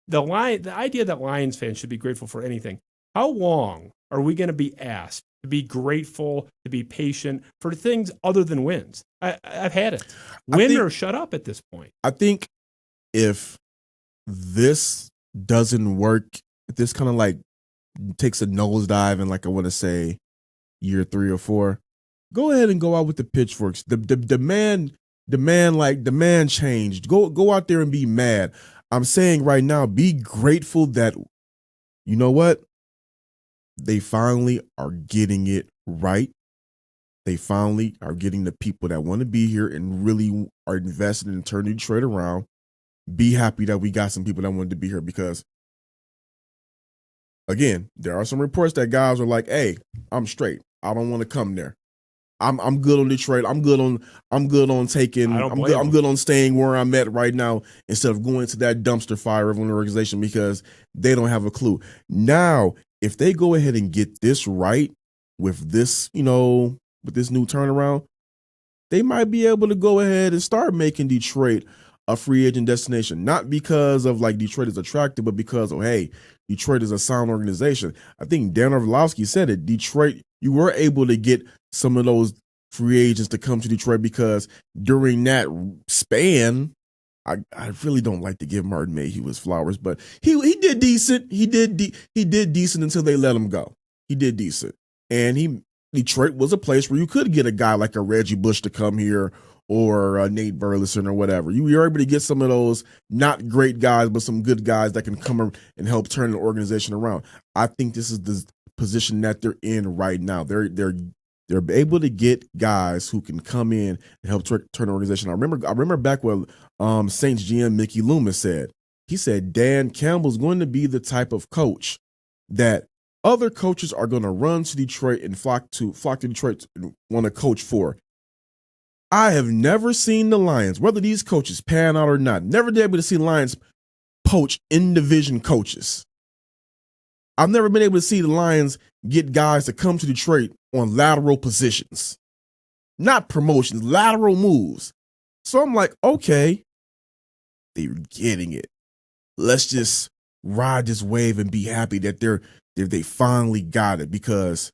the idea that Lions fans should be grateful for anything. How long are we going to be asked to be grateful, to be patient for things other than wins? I've had it. Win or shut up at this point. I think if this doesn't work, if this kind of like takes a nosedive in, like, I want to say year 3 or 4, go ahead and go out with the pitchforks. The demand changed. Go out there and be mad. I'm saying right now, be grateful that, you know what? They finally are getting it right. They finally are getting the people that want to be here and really are invested in turning Detroit around. Be happy that we got some people that wanted to be here, because again, there are some reports that guys are like, "Hey, I'm straight. I don't want to come there. I'm good on Detroit. I'm good on taking. I'm good on staying where I'm at right now instead of going to that dumpster fire of an organization because they don't have a clue." Now, if they go ahead and get this right with this, with this new turnaround, they might be able to go ahead and start making Detroit a free agent destination. Not because of like Detroit is attractive, but because hey, Detroit is a sound organization. I think Dan Orlovsky said it. Detroit, you were able to get some of those free agents to come to Detroit because during that span, I really don't like to give Martin Mayhew his flowers, but he did decent. He did decent until they let him go. He did decent, and Detroit was a place where you could get a guy like a Reggie Bush to come here or Nate Burleson or whatever. You were able to get some of those not great guys, but some good guys that can come and help turn the organization around. I think this is the position that they're in right now. They're able to get guys who can come in and help turn the organization. I remember back what Saints GM Mickey Loomis said. He said Dan Campbell's going to be the type of coach that other coaches are going to run to Detroit and flock to Detroit and want to coach for. I have never seen the Lions, whether these coaches pan out or not, never been able to see Lions poach in-division coaches. I've never been able to see the Lions get guys to come to Detroit on lateral positions. Not promotions, lateral moves. So I'm like, okay, they're getting it. Let's just ride this wave and be happy that they finally got it, because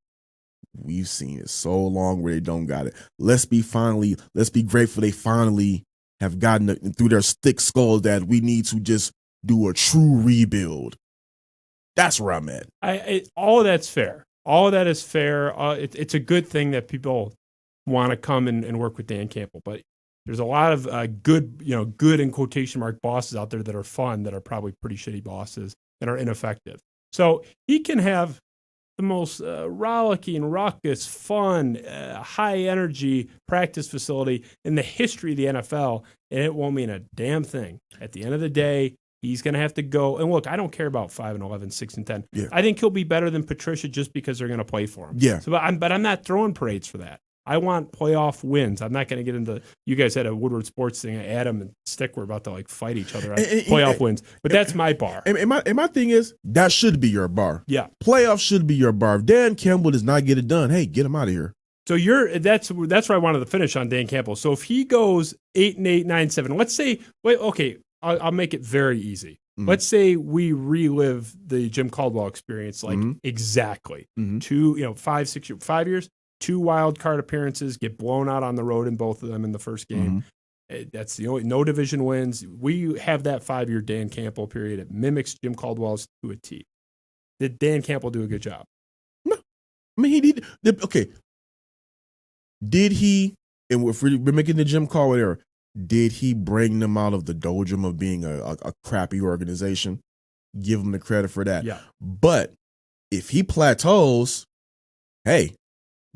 we've seen it so long where they don't got it. Let's be grateful they finally have gotten it through their thick skulls that we need to just do a true rebuild. That's where I'm at. All of that's fair. All of that is fair. It's a good thing that people want to come and work with Dan Campbell, but there's a lot of good in quotation mark bosses out there that are fun, that are probably pretty shitty bosses and are ineffective. So he can have the most rollicking, raucous, fun, high energy practice facility in the history of the NFL, and it won't mean a damn thing. At the end of the day, he's going to have to go. And look, I don't care about 5-11, 6-10. Yeah. I think he'll be better than Patricia just because they're going to play for him. Yeah. So, but I'm not throwing parades for that. I want playoff wins. I'm not going to get into. You guys had a Woodward Sports thing. Adam and Stick were about to fight each other on playoff wins, but that's my bar. And my thing is, that should be your bar. Yeah, playoffs should be your bar. If Dan Campbell does not get it done, hey, get him out of here. So that's where I wanted to finish on Dan Campbell. So if he goes 8-8, 9-7, let's say, I'll make it very easy. Mm-hmm. Let's say we relive the Jim Caldwell experience, exactly 5 years. 2 wild card appearances, get blown out on the road in both of them in the first game. Mm-hmm. That's the only, no division wins. We have that 5-year Dan Campbell period. It mimics Jim Caldwell's to a T. Did Dan Campbell do a good job? No. I mean, he did. Okay. Did he, and if we're making the Jim Caldwell era, did he bring them out of the doldrum of being a crappy organization? Give him the credit for that. Yeah. But if he plateaus, hey,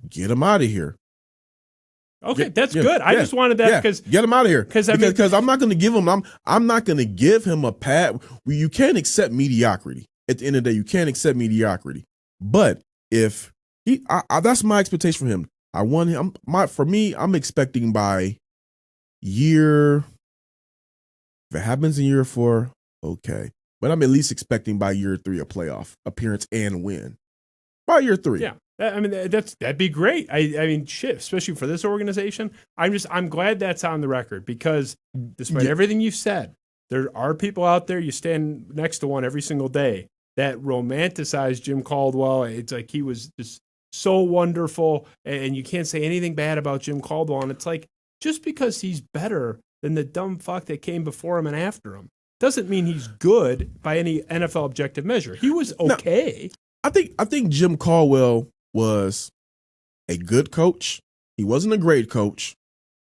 get him out of here. Okay, that's good. I just wanted that because get him out of here. Because I'm not going to give him. I'm not going to give him a pat. You can't accept mediocrity. At the end of the day, you can't accept mediocrity. But if that's my expectation for him. I want him. I'm expecting by year. If it happens in year 4, okay. But I'm at least expecting by year 3 a playoff appearance and win. By year 3, yeah. I mean, that'd be great. I mean, shit, especially for this organization. I'm glad that's on the record, because despite everything you've said, there are people out there, you stand next to one every single day, that romanticize Jim Caldwell. It's like he was just so wonderful, and you can't say anything bad about Jim Caldwell. And it's like, just because he's better than the dumb fuck that came before him and after him doesn't mean he's good by any NFL objective measure. He was okay. No, I think Jim Caldwell was a good coach. He wasn't a great coach,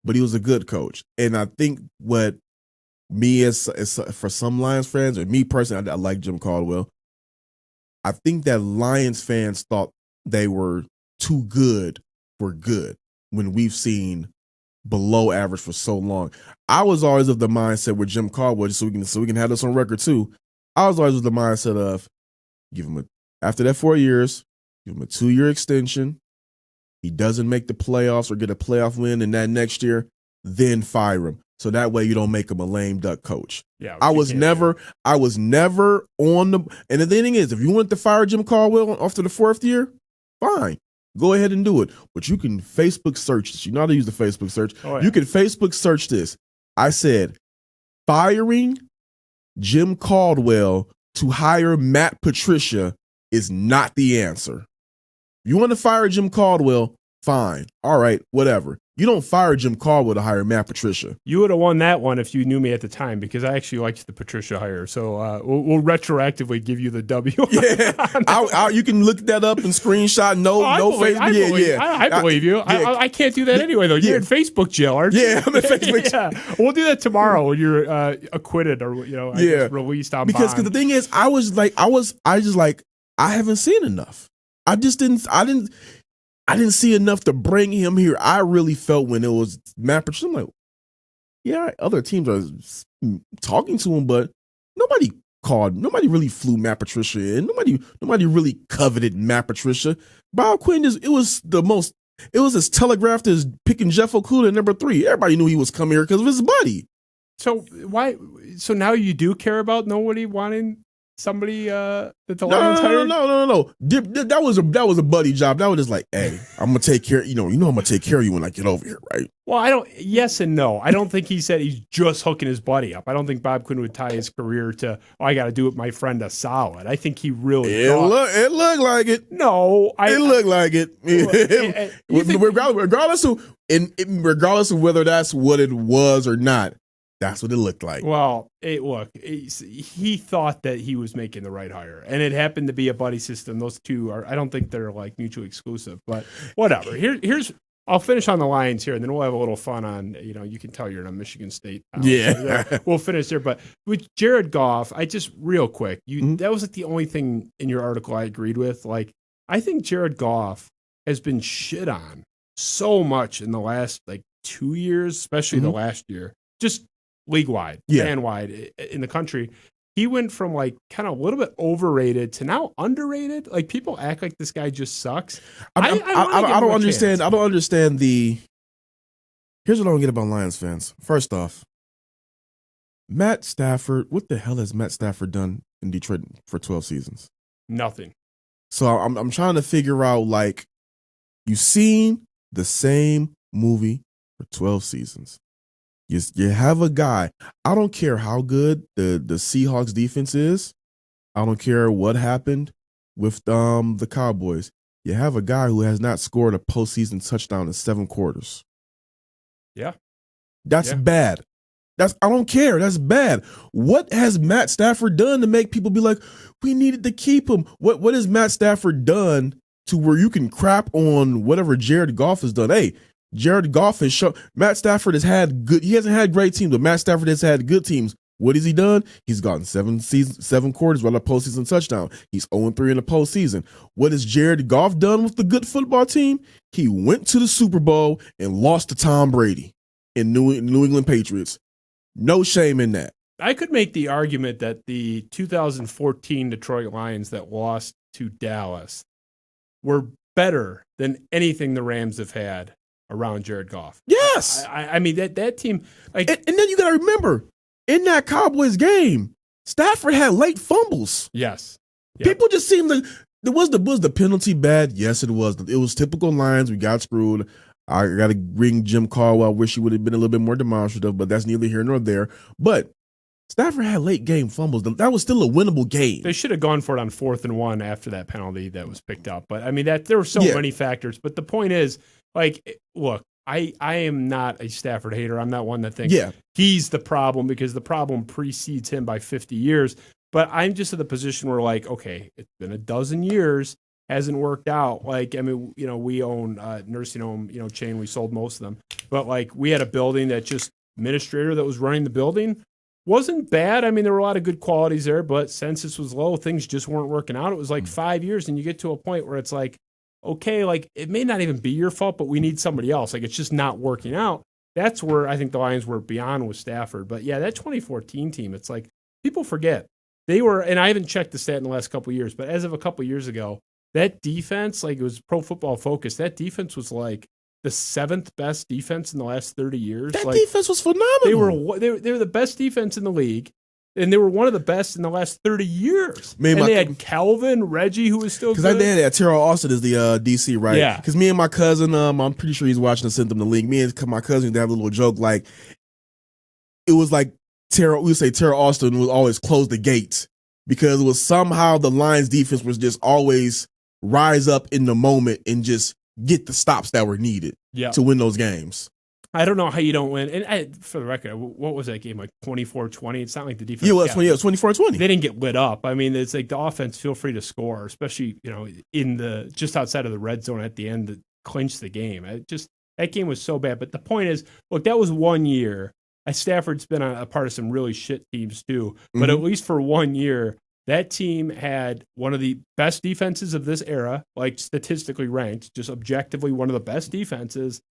but he was a good coach. And I think what me as for some Lions fans, or me personally, I like Jim Caldwell. I think that Lions fans thought they were too good for good when we've seen below average for so long. I was always of the mindset with Jim Caldwell, so we can have this on record too. I was always of the mindset of give him After that 4 years, give him a 2-year extension. He doesn't make the playoffs or get a playoff win in that next year, then fire him. So that way you don't make him a lame duck coach. Yeah, I was never on the, and the thing is, if you want to fire Jim Caldwell after the 4th year, fine. Go ahead and do it. But you can Facebook search this. You know how to use the Facebook search. Oh, yeah. You can Facebook search this. I said, firing Jim Caldwell to hire Matt Patricia is not the answer. You want to fire Jim Caldwell? Fine. All right, whatever. You don't fire Jim Caldwell to hire Matt Patricia. You would have won that one if you knew me at the time, because I actually liked the Patricia hire. So we'll retroactively give you the W. Yeah, you can look that up and screenshot. Facebook. I believe you. Yeah. I can't do that anyway, though. You're in Facebook jail, aren't you? Yeah, I'm in Facebook jail. Yeah. We'll do that tomorrow when you're acquitted or I guess released on because bond. the thing is, I haven't seen enough. I didn't see enough to bring him here. I really felt when it was Matt Patricia, I'm like, yeah, other teams are talking to him, but nobody really flew Matt Patricia in. Nobody really coveted Matt Patricia. Bob Quinn it was as telegraphed as picking Jeff Okudah at number 3. Everybody knew he was coming here because of his buddy. So why? So now you do care about nobody wanting somebody that the Lions hired? No. That was a buddy job. That was just like, hey, I'm gonna take care. I'm gonna take care of you when I get over here, right? Well, I don't. Yes and no. I don't think he said he's just hooking his buddy up. I don't think Bob Quinn would tie his career to, I got to do it my friend a solid. I think he really. It looked like it. No, it looked like it. Regardless of whether that's what it was or not. That's what it looked like. Well, he thought that he was making the right hire, and it happened to be a buddy system. Those two I don't think they're like mutually exclusive, but whatever. I'll finish on the Lions here, and then we'll have a little fun on, you can tell you're in a Michigan State. Yeah. We'll finish there. But with Jared Goff, real quick, that was like the only thing in your article I agreed with. Like, I think Jared Goff has been shit on so much in the last 2 years, especially the last year. Just league-wide, fan-wide in the country. He went from kind of a little bit overrated to now underrated. Like, people act like this guy just sucks. I don't understand. I don't understand here's what I don't get about Lions fans. First off, Matt Stafford, what the hell has Matt Stafford done in Detroit for 12 seasons? Nothing. So I'm trying to figure out, you've seen the same movie for 12 seasons. You have a guy. I don't care how good the Seahawks defense is. I don't care what happened with the Cowboys. You have a guy who has not scored a postseason touchdown in 7 quarters. Yeah. That's bad. I don't care. That's bad. What has Matt Stafford done to make people be like, we needed to keep him? What has Matt Stafford done to where you can crap on whatever Jared Goff has done? Hey, Jared Goff has shown Matt Stafford has had good. He hasn't had great teams, but Matt Stafford has had good teams. What has he done? He's gotten 7 quarters without a postseason touchdown. He's 0-3 in the postseason. What has Jared Goff done with the good football team? He went to the Super Bowl and lost to Tom Brady in New England Patriots. No shame in that. I could make the argument that the 2014 Detroit Lions that lost to Dallas were better than anything the Rams have had around Jared Goff. Yes. I mean, that team. And then you got to remember, in that Cowboys game, Stafford had late fumbles. Yes. Yep. People just seemed like, was the penalty bad? Yes, it was. It was typical Lions. We got screwed. I got to ring Jim Caldwell. I wish he would have been a little bit more demonstrative, but that's neither here nor there. But Stafford had late game fumbles. That was still a winnable game. They should have gone for it on 4th and 1 after that penalty that was picked up. But I mean, there were so many factors. But the point is, look, I am not a Stafford hater. I'm not one that thinks he's the problem, because the problem precedes him by 50 years. But I'm just in the position where, okay, it's been a dozen years, hasn't worked out. We own a nursing home, chain. We sold most of them. But, we had a building that just administrator that was running the building wasn't bad. I mean, there were a lot of good qualities there, but census was low. Things just weren't working out. It was 5 years, and you get to a point where it's okay, it may not even be your fault, but we need somebody else. It's just not working out. That's where I think the Lions were beyond with Stafford. But yeah, that 2014 team, it's people forget. they were, and I haven't checked the stat in the last couple of years, but as of a couple of years ago, that defense, like it was Pro Football Focus, that defense was like the 7th best defense in the last 30 years. That like, defense was phenomenal. They were the best defense in the league, and they were one of the best in the last 30 years. Man, and they had Calvin, Reggie, who was still good. Because they had Terrell Austin as the DC, right? Yeah. Because me and my cousin, I'm pretty sure he's watching and sent them the link. Me and my cousin, they have a little joke, like, it was like we would say Terrell Austin would always close the gates because it was somehow the Lions defense was just always rise up in the moment and just get the stops that were needed to win those games. I don't know how you don't win. And for the record, what was that game, like 24-20? It's not like the defense. Yeah, it was 24-20. They didn't get lit up. I mean, it's like the offense, feel free to score, especially, in the just outside of the red zone at the end to clinch the game. That game was so bad. But the point is, look, that was 1 year. Stafford's been a part of some really shit teams too. But at least for 1 year, that team had one of the best defenses of this era, like statistically ranked, just objectively one of the best defenses,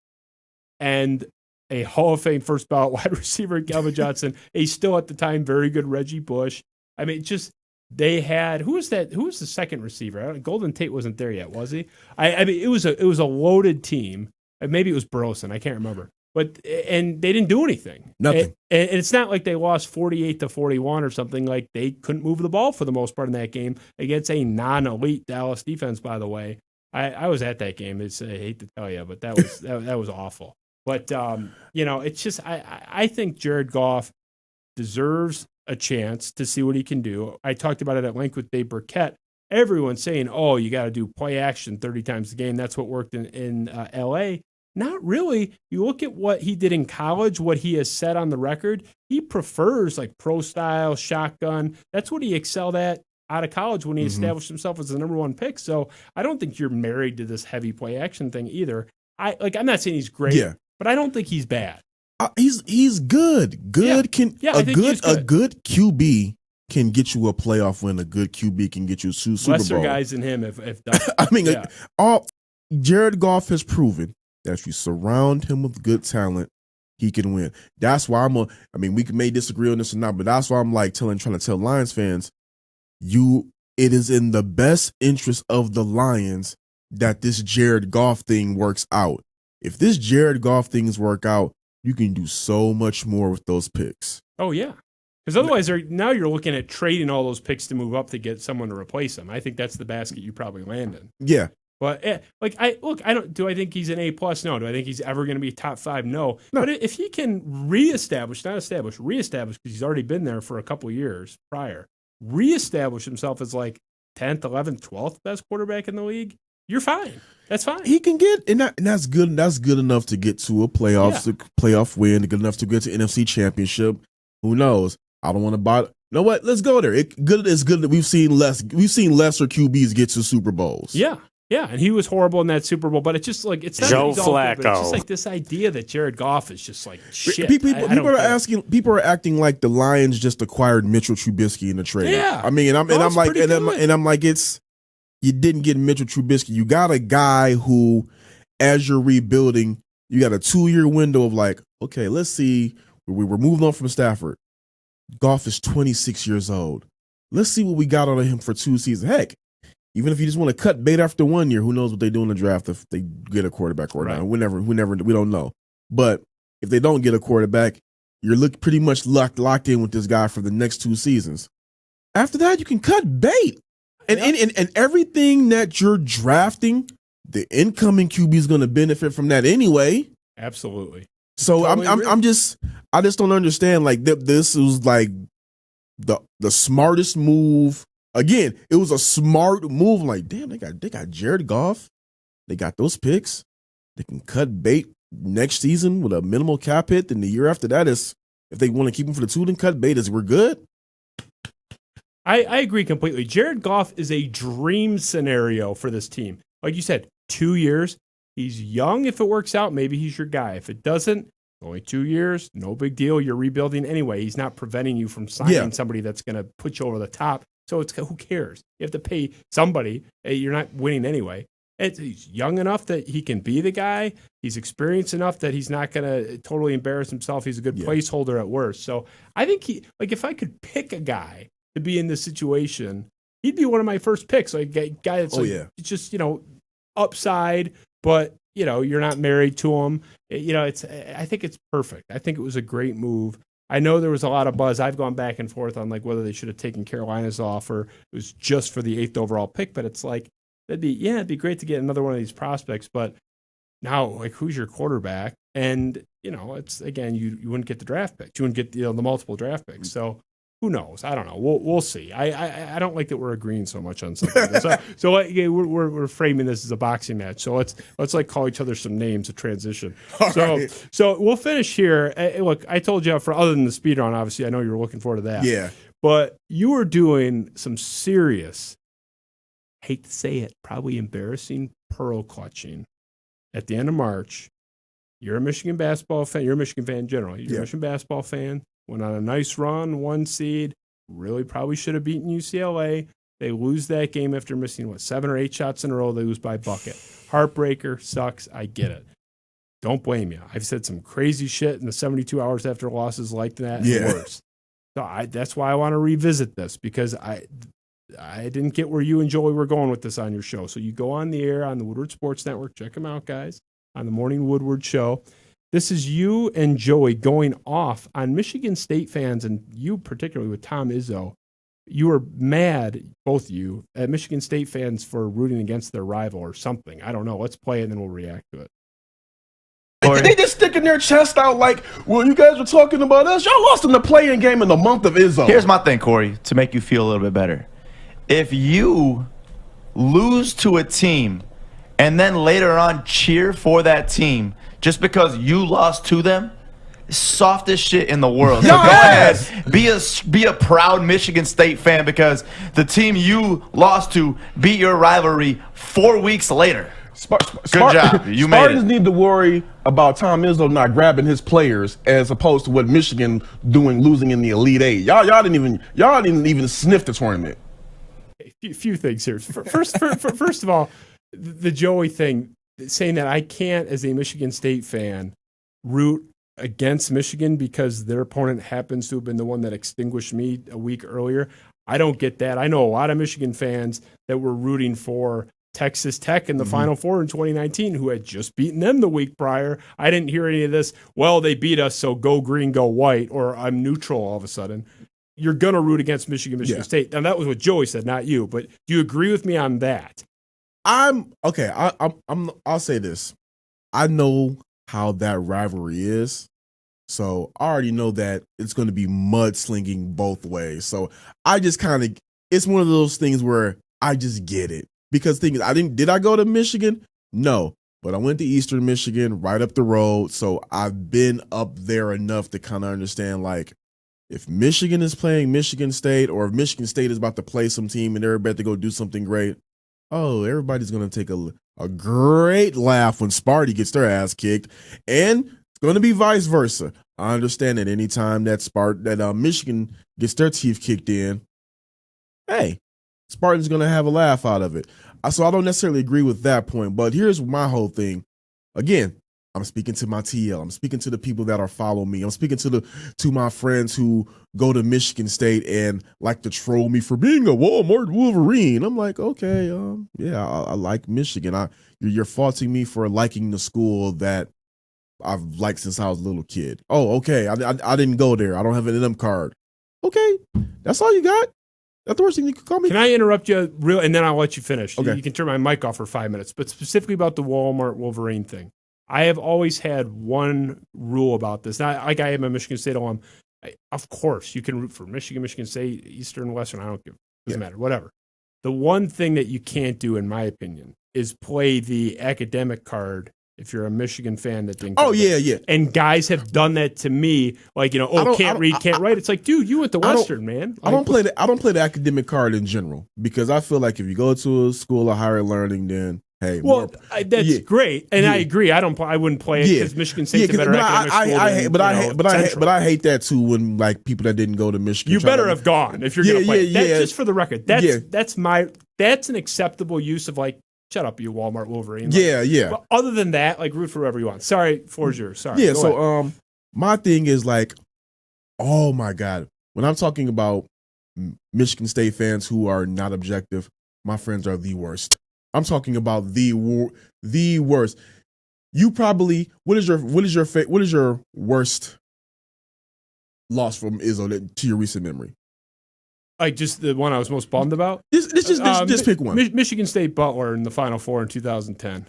and a Hall of Fame first ballot wide receiver, Calvin Johnson, a still at the time very good Reggie Bush. I mean, they had who was that? Who was the second receiver? Golden Tate wasn't there yet, was he? I mean, it was a loaded team. Maybe it was Burleson. I can't remember. And they didn't do anything. Nothing. And it's not like they lost 48-41 or something. Like they couldn't move the ball for the most part in that game against a non-elite Dallas defense. By the way, I was at that game. I hate to tell you, but that was that was awful. But it's just I think Jared Goff deserves a chance to see what he can do. I talked about it at length with Dave Burkett. Everyone's saying, "Oh, you got to do play action 30 times a game." That's what worked in L.A. Not really. You look at what he did in college, what he has said on the record. He prefers like pro style shotgun. That's what he excelled at out of college when he established himself as the number 1 pick. So I don't think you're married to this heavy play action thing either. I'm not saying he's great, but I don't think he's bad. He's good. Good. A good QB can get you a playoff win. A good QB can get you a Super Bowl. Lesser guys than him have done. I mean, Jared Goff has proven that if you surround him with good talent, he can win. That's why we may disagree on this or not, but that's why I'm like trying to tell Lions fans, it is in the best interest of the Lions that this Jared Goff thing works out. If this Jared Goff things work out, you can do so much more with those picks. Oh, yeah. Because otherwise, now you're looking at trading all those picks to move up to get someone to replace him. I think that's the basket you probably land in. Yeah. But do I think he's an A+? No. Do I think he's ever going to be top 5? No. But if he can reestablish, because he's already been there for a couple of years prior, reestablish himself as like 10th, 11th, 12th best quarterback in the league, you're fine. That's fine. He can get, and that's good. That's good enough to get to a playoff win, good enough to get to NFC Championship. Who knows? I don't want to buy. You know what? Let's go there. It's good that we've seen lesser QBs get to Super Bowls. Yeah. Yeah, and he was horrible in that Super Bowl, but it's just like it's not Joe Flacco. It's just like this idea that Jared Goff is just like shit. People are acting like the Lions just acquired Mitchell Trubisky in the trade. Yeah, I mean, I'm like, it's you didn't get Mitchell Trubisky. You got a guy who, as you're rebuilding, you got a 2-year window of like, okay, let's see. We're moving on from Stafford. Goff is 26 years old. Let's see what we got out of him for 2 seasons. Heck. Even if you just want to cut bait after 1 year, who knows what they do in the draft if they get a quarterback or not. We don't know. But if they don't get a quarterback, you're pretty much locked in with this guy for the next 2 seasons. After that, you can cut bait. And everything that you're drafting, the incoming QB is going to benefit from that anyway. Absolutely. So totally I just don't understand. Like this was like the smartest move. Again, it was a smart move. Like, damn, they got Jared Goff. They got those picks. They can cut bait next season with a minimal cap hit. Then the year after that is, if they want to keep him for the 2, then cut bait. We're good. I agree completely. Jared Goff is a dream scenario for this team. Like you said, 2 years. He's young. If it works out, maybe he's your guy. If it doesn't, only 2 years, no big deal. You're rebuilding anyway. He's not preventing you from signing somebody that's going to put you over the top. So who cares? You have to pay somebody. You're not winning anyway. He's young enough that he can be the guy. He's experienced enough that he's not going to totally embarrass himself. He's a good placeholder at worst. So I think if I could pick a guy to be in this situation, he'd be one of my first picks. Like a guy that's it's just, upside, but you're not married to him. I think it's perfect. I think it was a great move. I know there was a lot of buzz. I've gone back and forth on like whether they should have taken Carolina's offer. It was just for the 8th overall pick, but it's like it'd be great to get another one of these prospects. But now, like, who's your quarterback? And it's again, you wouldn't get the draft picks. You wouldn't get the multiple draft picks. So who knows? I don't know. We'll see. I don't like that we're agreeing so much on something. so we're framing this as a boxing match. So let's like call each other some names to transition. So we'll finish here. Look, I told you for other than the speed run, obviously I know you were looking forward to that. Yeah. But you were doing some serious, hate to say it, probably embarrassing pearl clutching at the end of March. You're a Michigan basketball fan. You're a Michigan fan in general. You're a Michigan basketball fan. Went on a nice run, 1 seed. Really probably should have beaten UCLA. They lose that game after missing, 7 or 8 shots in a row. They lose by a bucket. Heartbreaker, sucks. I get it. Don't blame you. I've said some crazy shit in the 72 hours after losses like that. Yeah. Worse. So that's why I want to revisit this, because I didn't get where you and Joey were going with this on your show. So you go on the air on the Woodward Sports Network. Check them out, guys, on the Morning Woodward Show. This is you and Joey going off on Michigan State fans, and you particularly with Tom Izzo. You were mad, both of you, at Michigan State fans for rooting against their rival or something. I don't know. Let's play it and then we'll react to it. They just sticking their chest out like, well, you guys were talking about us. Y'all lost in the play-in game in the month of Izzo. Here's my thing, Kory, to make you feel a little bit better. If you lose to a team and then later on cheer for that team just because you lost to them, softest shit in the world. So go ahead, be a proud Michigan State fan because the team you lost to beat your rivalry 4 weeks later. Good job. You made it. Spartans need to worry about Tom Izzo not grabbing his players as opposed to what Michigan losing in the Elite Eight. Y'all didn't even sniff the tournament. A few things here. First of all, the Joey thing, saying that I can't, as a Michigan State fan, root against Michigan because their opponent happens to have been the one that extinguished me a week earlier. I don't get that. I know a lot of Michigan fans that were rooting for Texas Tech in the Final Four in 2019 who had just beaten them the week prior. I didn't hear any of this, well, they beat us, so go green, go white, or I'm neutral all of a sudden. You're going to root against Michigan State. Now, that was what Joey said, not you. But do you agree with me on that? I'll say this. I know how that rivalry is. So I already know that it's going to be mudslinging both ways. So I just it's one of those things where I just get it. Because the thing is, did I go to Michigan? No. But I went to Eastern Michigan, right up the road. So I've been up there enough to kind of understand, like, if Michigan is playing Michigan State, or if Michigan State is about to play some team and they're about to go do something great, everybody's going to take a great laugh when Sparty gets their ass kicked. And it's going to be vice versa. I understand that anytime that Michigan gets their teeth kicked in, hey, Spartan's going to have a laugh out of it. So I don't necessarily agree with that point, but here's my whole thing. Again, I'm speaking to my TL. I'm speaking to the people that are following me. I'm speaking to my friends who go to Michigan State and like to troll me for being a Walmart Wolverine. I'm like, okay, I like Michigan. You're faulting me for liking the school that I've liked since I was a little kid. Oh, okay. I didn't go there. I don't have an NM card. Okay, that's all you got. That's the worst thing you could call me. Can I interrupt you and then I'll let you finish. Okay. You can turn my mic off for 5 minutes, but specifically about the Walmart Wolverine thing. I have always had one rule about this. Now, like I am a Michigan State alum. Of course, you can root for Michigan, Michigan State, Eastern, Western. I don't give. Doesn't matter. Whatever. The one thing that you can't do, in my opinion, is play the academic card if you're a Michigan fan that didn't. Yeah. And guys have done that to me, like, can't read, can't write. It's like, dude, you went to Western, man. I don't play the academic card in general because I feel like if you go to a school of higher learning, then hey, that's great, and I agree. I wouldn't play it because Michigan State's a better academic school. But I hate that too when like people that didn't go to Michigan. You better have gone if you're going to play. Just for the record, that's an acceptable use of like. Shut up, you Walmart Wolverine. But other than that, like root for whoever you want. Sorry, floor's yours. Sorry. Yeah. So my thing is like, oh my God, when I'm talking about Michigan State fans who are not objective, my friends are the worst. I'm talking about the worst. You probably what is your worst loss from Izzo to your recent memory? Like just the one I was most bummed about. Just pick one. Michigan State Butler in the Final Four in 2010.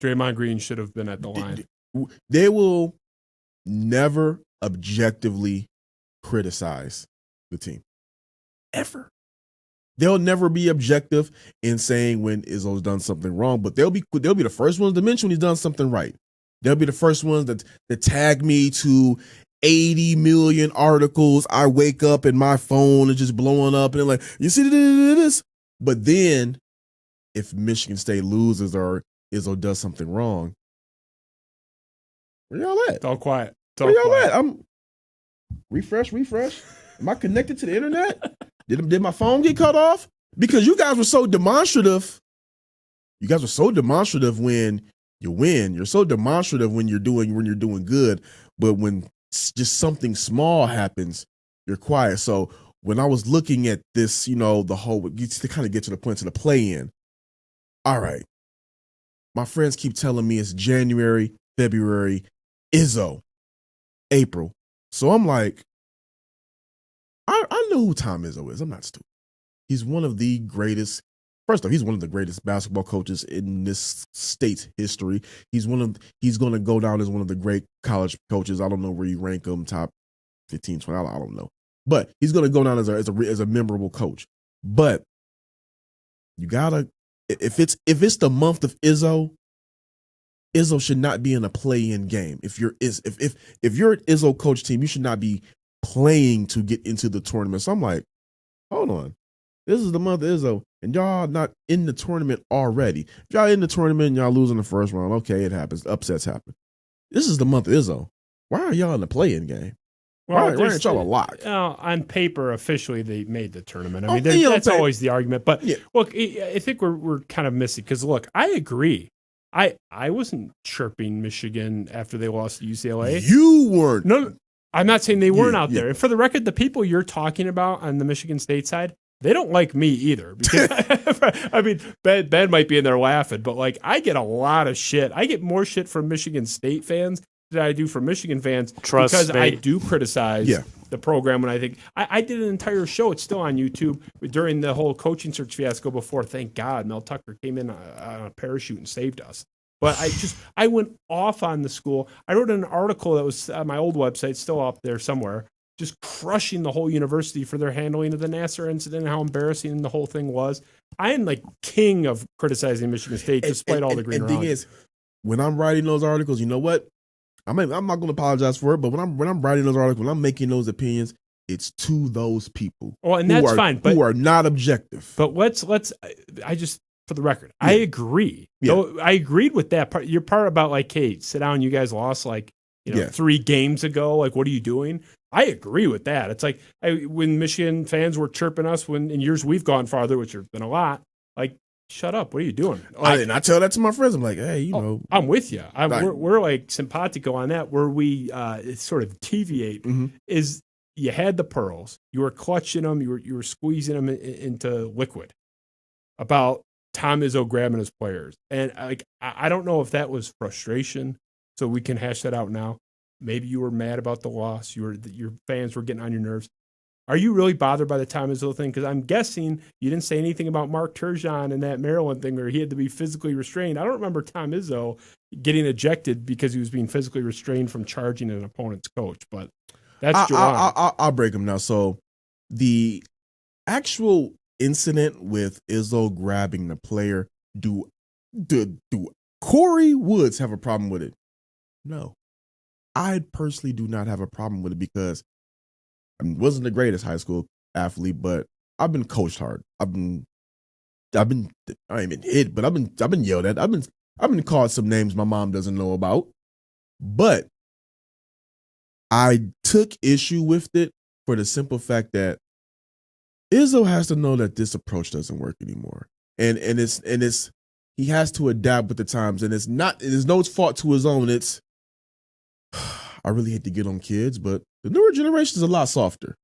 Draymond Green should have been at the line. They will never objectively criticize the team. Ever. They'll never be objective in saying when Izzo's done something wrong, but they'll be the first ones to mention when he's done something right. They'll be the first ones that tag me to 80 million articles. I wake up and my phone is just blowing up and they're like, you see this? But then if Michigan State loses or Izzo does something wrong, where y'all at? It's all quiet. Where y'all at? I'm refresh. Am I connected to the internet? Did my phone get cut off? Because you guys were so demonstrative. You guys were so demonstrative when you win. You're so demonstrative when you're doing good. But when just something small happens, you're quiet. So when I was looking at this, the whole to kind of get to the point to the play-in. All right, my friends keep telling me it's January, February, Izzo, April. So I'm like, I know who Tom Izzo is. I'm not stupid. He's one of the greatest. First off, he's one of the greatest basketball coaches in this state's history. He's going to go down as one of the great college coaches. I don't know where you rank him, top 15, 20. I don't know, but he's going to go down as a memorable coach. But you gotta, if it's the month of Izzo should not be in a play-in game. If you're an Izzo coach team, you should not be playing to get into the tournament. So I'm like, hold on. This is the month of Izzo, and y'all not in the tournament already. If y'all in the tournament and y'all lose in the first round, okay, it happens. Upsets happen. This is the month of Izzo. Why are y'all in the play-in game? Why aren't y'all a lock? On paper, officially, they made the tournament. I mean, that's always the argument. But look, I think we're kind of missing because, look, I agree. I wasn't chirping Michigan after they lost to UCLA. You weren't. No, I'm not saying they weren't out there. And for the record, the people you're talking about on the Michigan State side, they don't like me either. Because I mean, Ben might be in there laughing, but like I get a lot of shit. I get more shit from Michigan State fans than I do from Michigan fans because I do criticize the program when I think I did an entire show. It's still on YouTube during the whole coaching search fiasco before. Thank God Mel Tucker came in on a parachute and saved us. But I went off on the school. I wrote an article that was on my old website, still up there somewhere, just crushing the whole university for their handling of the Nassar incident and how embarrassing the whole thing was. I am like king of criticizing Michigan State despite all the green around. And the thing is, when I'm writing those articles, you know what? I'm not going to apologize for it, but when I'm writing those articles, when I'm making those opinions, it's to those people. Well, and that's fine, but who are not objective. But let's. For the record, I agree. No, I agreed with that part. Your part about like, hey, sit down. You guys lost 3 games ago. Like, what are you doing? I agree with that. It's like when Michigan fans were chirping us when in years we've gone farther, which have been a lot. Like, shut up. What are you doing? Like, I tell that to my friends. I'm like, hey, I'm with you. We're like simpatico on that. Where we sort of deviate is you had the pearls. You were clutching them. You were squeezing them into liquid. About Tom Izzo grabbing his players. And I don't know if that was frustration, so we can hash that out now. Maybe you were mad about the loss. Your fans were getting on your nerves. Are you really bothered by the Tom Izzo thing? Because I'm guessing you didn't say anything about Mark Turgeon and that Maryland thing where he had to be physically restrained. I don't remember Tom Izzo getting ejected because he was being physically restrained from charging an opponent's coach. But that's Juwan. I'll break him now. So the actual incident with Izzo grabbing the player, do Kory Woods have a problem with it? No. I personally do not have a problem with it because I wasn't the greatest high school athlete, but I've been coached hard. I ain't been hit, but I've been yelled at. I've been called some names my mom doesn't know about. But I took issue with it for the simple fact that Izzo has to know that this approach doesn't work anymore. And it's he has to adapt with the times, and it's no fault to his own. It's I really hate to get on kids, but the newer generation is a lot softer.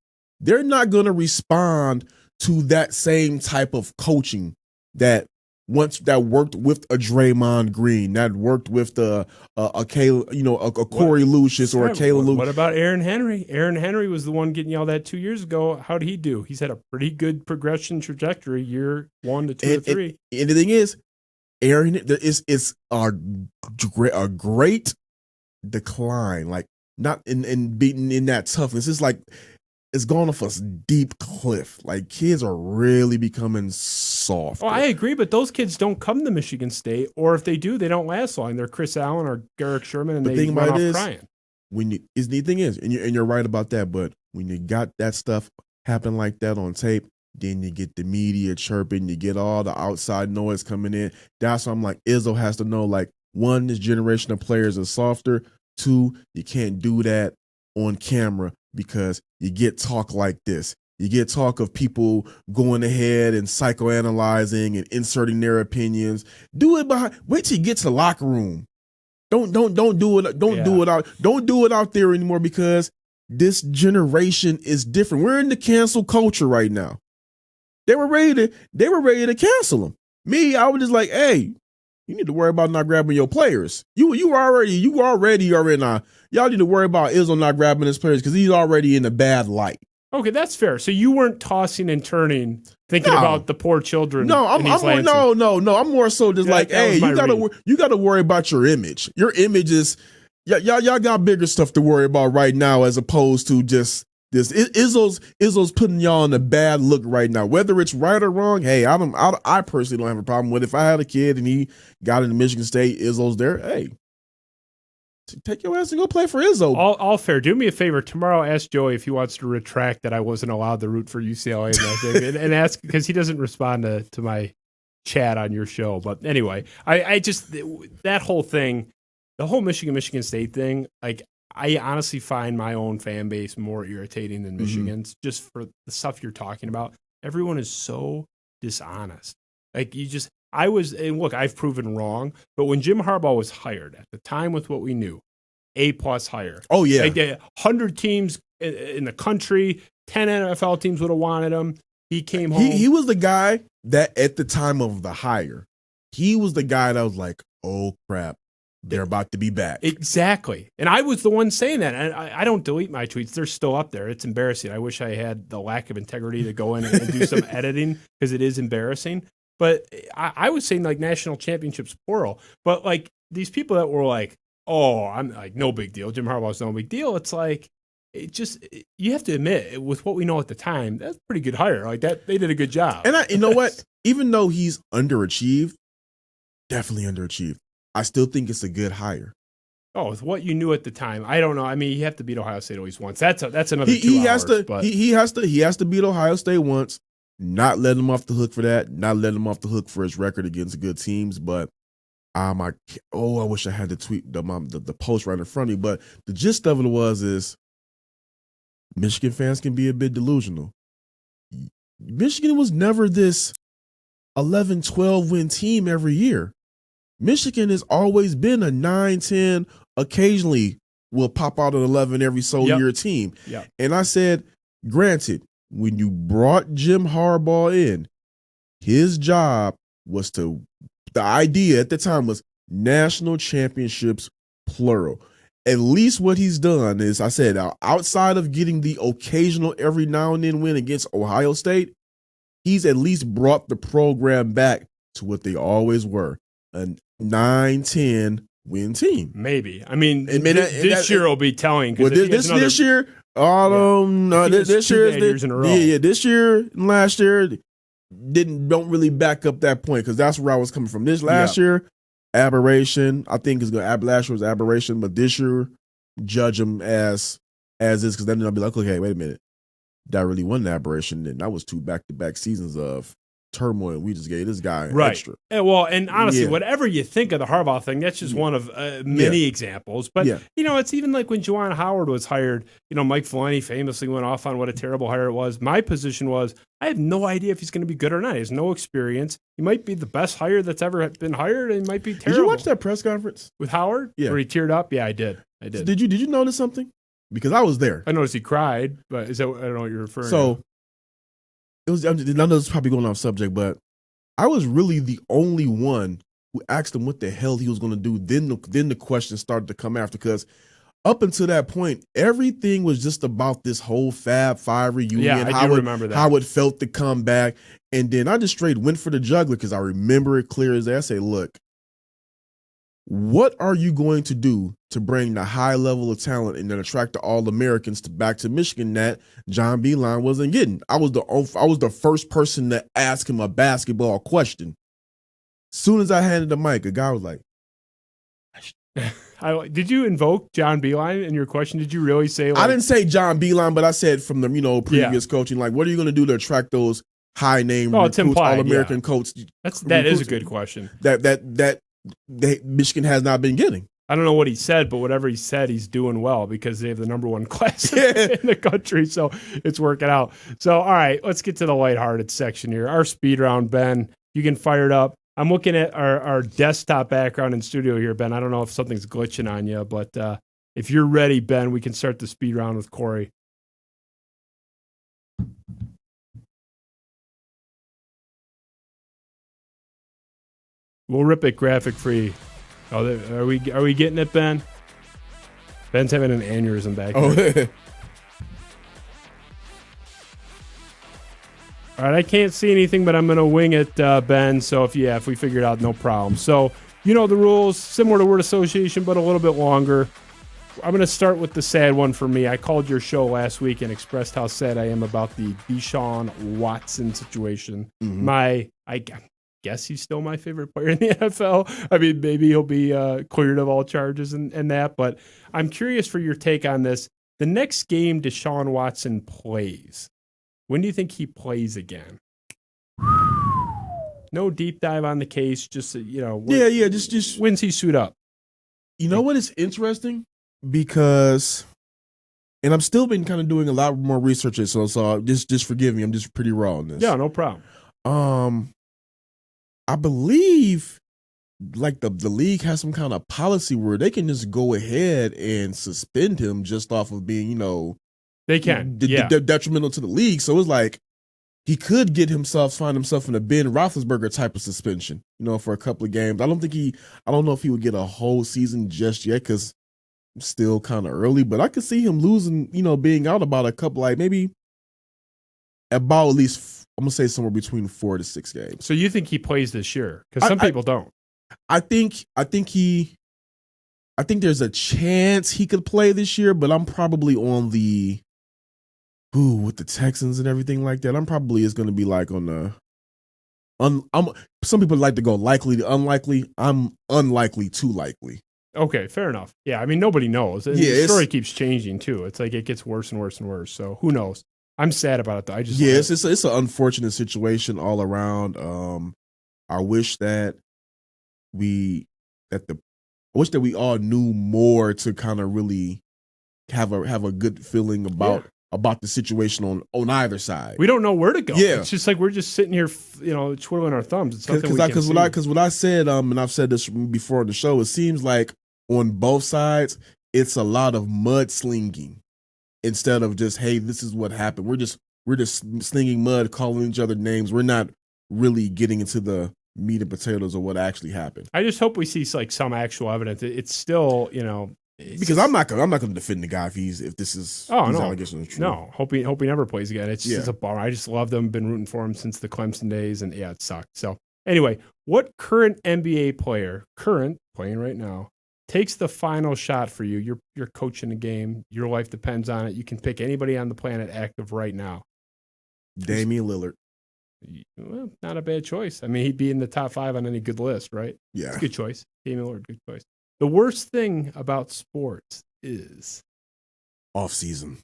they're not going to respond to that same type of coaching that worked with a Draymond Green, that worked with a Kory Lucius or a Kayla Lewis. What about Aaron Henry? Aaron Henry was the one getting yelled at 2 years ago. How did he do? He's had a pretty good progression trajectory, year 1 to 2 to 3. And the thing is, Aaron is a great decline, like not in beating in that toughness. It's like it's gone off a steep cliff. Like kids are really becoming soft. Oh, I agree, but those kids don't come to Michigan State, or if they do, they don't last long. They're Chris Allen or Garrick Sherman, and they run off crying. The thing is, and you're right about that, but when you got that stuff happen like that on tape, then you get the media chirping, you get all the outside noise coming in. That's why I'm like, Izzo has to know, like, one, this generation of players are softer. Two, you can't do that on camera because you get talk like this. You get talk of people going ahead and psychoanalyzing and inserting their opinions. Do it wait till you get to the locker room. Don't do it. Don't do it out there anymore because this generation is different. We're in the cancel culture right now. They were ready to cancel him. Me, I was just like, hey, you need to worry about not grabbing your players. You already are in y'all need to worry about Izzo not grabbing his players because he's already in a bad light. Okay, that's fair. So you weren't tossing and turning, thinking about the poor children. No, I'm more so just hey, you gotta worry about your image. Your image is y'all got bigger stuff to worry about right now as opposed to just this. Izzo's putting y'all in a bad look right now. Whether it's right or wrong, hey, I personally don't have a problem with it. If I had a kid and he got into Michigan State, Izzo's there. Hey, take your ass and go play for Izzo. All fair. Do me a favor. Tomorrow, ask Joey if he wants to retract that I wasn't allowed to root for UCLA and that thing, and ask because he doesn't respond to my chat on your show. But anyway, I just that whole thing, the whole Michigan State thing, like I honestly find my own fan base more irritating than Michigan's just for the stuff you're talking about. Everyone is so dishonest. Like and look, I've proven wrong, but when Jim Harbaugh was hired at the time with what we knew, A+ hire. Oh, yeah. Like 100 teams in the country, 10 NFL teams would have wanted him. He came home. He was the guy that at the time of the hire, he was the guy that was like, oh, crap, they're about to be back. Exactly. And I was the one saying that. And I don't delete my tweets. They're still up there. It's embarrassing. I wish I had the lack of integrity to go in and do some editing because it is embarrassing. But I was saying like national championships plural. But like these people that were like, oh, I'm like, no big deal. Jim Harbaugh's no big deal. It's like, you have to admit, with what we know at the time, that's a pretty good hire. Like that, they did a good job. And you know what? Even though he's underachieved, definitely underachieved, I still think it's a good hire. Oh, with what you knew at the time, I don't know. I mean, you have to beat Ohio State at least once. That's another 2 he hours. He has to beat Ohio State once. Not letting him off the hook for that. Not letting him off the hook for his record against good teams. But I wish I had the tweet, the post right in front of me. But the gist of it is Michigan fans can be a bit delusional. Michigan was never this 11, 12 win team every year. Michigan has always been a 9, 10, occasionally will pop out an 11 every year team. Yep. And I said, granted, when you brought Jim Harbaugh in, his job was the idea at the time was national championships, plural. At least what he's done is, I said, outside of getting the occasional every now and then win against Ohio State, he's at least brought the program back to what they always were, a 9, 10 win team. Maybe. I mean, this year will be telling. Well, this year, this year years in a row. Yeah, this year and last year don't really back up that point because that's where I was coming from. This last year, aberration. I think last year was aberration, but this year, judge them as is because then I'll be like, okay, wait a minute, that really wasn't an aberration. Then that was 2 back-to-back seasons of turmoil. We just gave this guy extra. And honestly, whatever you think of the Harbaugh thing, that's just one of many examples. But, it's even like when Juwan Howard was hired, Mike Valenti famously went off on what a terrible hire it was. My position was, I have no idea if he's going to be good or not. He has no experience. He might be the best hire that's ever been hired, and he might be terrible. Did you watch that press conference with Howard? Yeah. Where he teared up? Yeah, I did. Did you notice something? because I was there. I noticed he cried, but I don't know what you're referring to. So it was. I know this is probably going off subject, but I was really the only one who asked him what the hell he was going to do. Then the questions started to come after, because up until that point, everything was just about this whole Fab Five reunion. Yeah, I do remember that. How it felt to come back. And then I just straight went for the jugular because I remember it clear as day. I say, look, what are you going to do to bring the high level of talent and then attract the All-Americans back to Michigan that John Beilein wasn't getting? I was the first person to ask him a basketball question. As soon as I handed the mic, a guy was like, did you invoke John Beilein in your question? Did you really say? I didn't say John Beilein, but I said from the previous coaching, like, what are you going to do to attract those high name recruits, All-American coaches? That is a good question. That Michigan has not been getting. I don't know what he said, but whatever he said, he's doing well because they have the number one class in the country, so it's working out. So, all right, let's get to the lighthearted section here. Our speed round, Ben. You can fire it up. I'm looking at our desktop background in studio here, Ben. I don't know if something's glitching on you, but if you're ready, Ben, we can start the speed round with Kory. We'll rip it graphic free. Oh, are we getting it, Ben? Ben's having an aneurysm back here. All right, I can't see anything, but I'm going to wing it, Ben. So if we figure it out, no problem. So you know the rules, similar to word association, but a little bit longer. I'm going to start with the sad one for me. I called your show last week and expressed how sad I am about the Deshaun Watson situation. Mm-hmm. I guess he's still my favorite player in the NFL. I mean, maybe he'll be cleared of all charges and that, but I'm curious for your take on this. The next game Deshaun Watson plays, when do you think he plays again? No deep dive on the case, just just when's he suit up? You know what is interesting? Because, and I'm still been kind of doing a lot more research, so just forgive me. I'm just pretty raw on this. Yeah, no problem. I believe like the league has some kind of policy where they can just go ahead and suspend him just off of being, they can detrimental to the league. So it's like he could find himself in a Ben Roethlisberger type of suspension, for a couple of games. I don't know if he would get a whole season just yet because it's still kind of early, but I could see him losing, being out about a couple, like maybe about at least, I'm gonna say somewhere between 4 to 6 games. So you think he plays this year? Because some people don't. I think there's a chance he could play this year, but I'm probably on with the Texans and everything like that. I'm probably is going to be like on the some people like to go likely to unlikely. I'm unlikely to likely. Okay, fair enough. Yeah, I mean nobody knows. And the story keeps changing too. It's like it gets worse and worse and worse. So who knows? I'm sad about it though. It's an unfortunate situation all around. I wish that we all knew more to kind of really have a good feeling about the situation on either side. We don't know where to go. Yeah. It's just like we're just sitting here, twiddling our thumbs. It's nothing because what I said, and I've said this before on the show, it seems like on both sides, it's a lot of mudslinging instead of just, hey, this is what happened. We're just slinging mud, calling each other names. We're not really getting into the meat and potatoes of what actually happened. I just hope we see like some actual evidence. It's still, because I'm not going to defend the guy if this is allegations are true. No, hope he never plays again. It's just a bummer. I just love them. Been rooting for him since the Clemson days, and it sucked. So anyway, what current NBA player, playing right now, takes the final shot for you? You're coaching the game. Your life depends on it. You can pick anybody on the planet active right now. Damian Lillard. Well, not a bad choice. I mean, he'd be in the top 5 on any good list, right? Yeah. It's a good choice. Damian Lillard, good choice. The worst thing about sports is off season.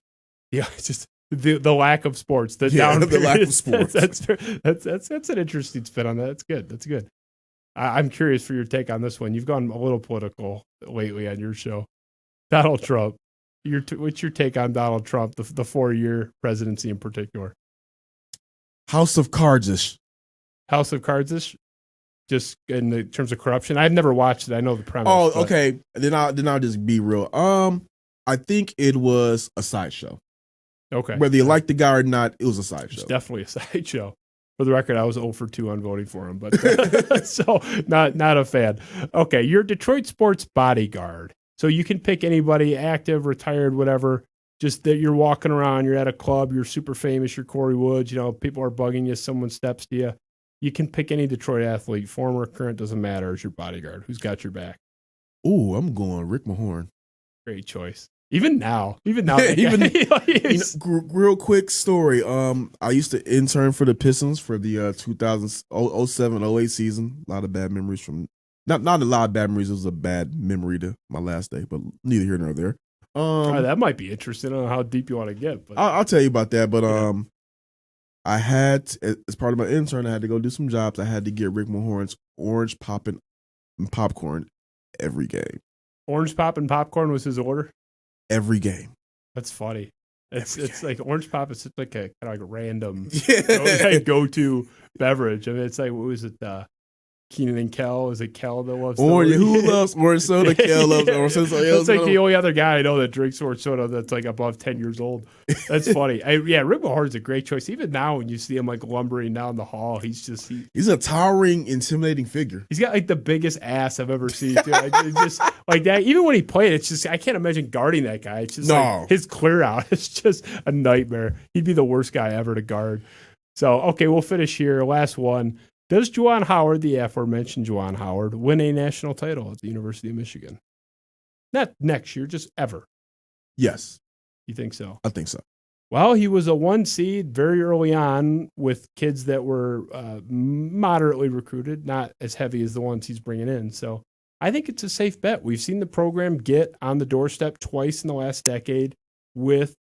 Yeah, it's just the lack of sports. The lack of sports. That's an interesting spin on that. That's good. I'm curious for your take on this one. You've gone a little political lately on your show. Donald Trump. What's your take on Donald Trump, the 4-year presidency in particular? House of Cards-ish. House of Cards-ish? Just in the terms of corruption? I've never watched it. I know the premise. Oh, okay. Then I'll just be real. I think it was a sideshow. Okay. Whether you like the guy or not, it was a sideshow. It's definitely a sideshow. For the record, I was 0 for 2 on voting for him, but so not a fan. Okay, you're Detroit sports bodyguard. So you can pick anybody, active, retired, whatever. Just that you're walking around, you're at a club, you're super famous, you're Kory Woods, people are bugging you, someone steps to you. You can pick any Detroit athlete, former, current, doesn't matter, as your bodyguard. Who's got your back? Ooh, I'm going Rick Mahorn. Great choice. Even now. Real quick story. I used to intern for the Pistons for the 2007-08 season. A lot of bad memories from not a lot of bad memories. It was a bad memory to my last day, but neither here nor there. That might be interesting. I don't know how deep you want to get, but I'll tell you about that. But I had as part of my intern, I had to go do some jobs. I had to get Rick Mahorn's orange poppin' and popcorn every game. Orange pop and popcorn was his order? Every game. That's funny. It's like orange pop is like a kind of like a random Yeah. go-to beverage. I mean, it's like, what was it? Keenan and Kel. Is it Kel that loves orange? Who loves orange soda? Kel loves orange soda. That's like the only other guy I know that drinks orange soda that's like above 10 years old. That's funny. Rick Mahorn's a great choice. Even now, when you see him like lumbering down the hall, he's a towering, intimidating figure. He's got like the biggest ass I've ever seen. Too. It's just like that. Even when he played, it's just I can't imagine guarding that guy. It's just like his clear out. It's just a nightmare. He'd be the worst guy ever to guard. So okay, we'll finish here. Last one. Does Juwan Howard, the aforementioned Juwan Howard, win a national title at the University of Michigan? Not next year, just ever. Yes. You think so? I think so. Well, he was a 1 seed very early on with kids that were moderately recruited, not as heavy as the ones he's bringing in. So I think it's a safe bet. We've seen the program get on the doorstep twice in the last decade with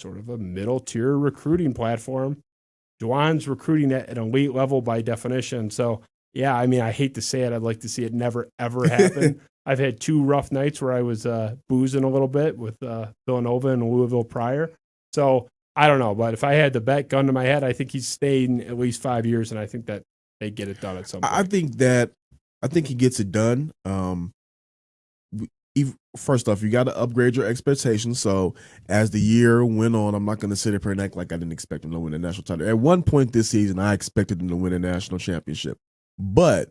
sort of a middle-tier recruiting platform. Juwan's recruiting at an elite level by definition. So, yeah, I mean, I hate to say it. I'd like to see it never, ever happen. I've had 2 rough nights where I was boozing a little bit with Villanova and Louisville prior. So, I don't know. But if I had the bet gun to my head, I think he's stayed at least 5 years, and I think that they get it done at some point. I think he gets it done. First off, you got to upgrade your expectations. So as the year went on, I'm not going to sit up here and act like I didn't expect him to win a national title. At one point this season, I expected him to win a national championship, but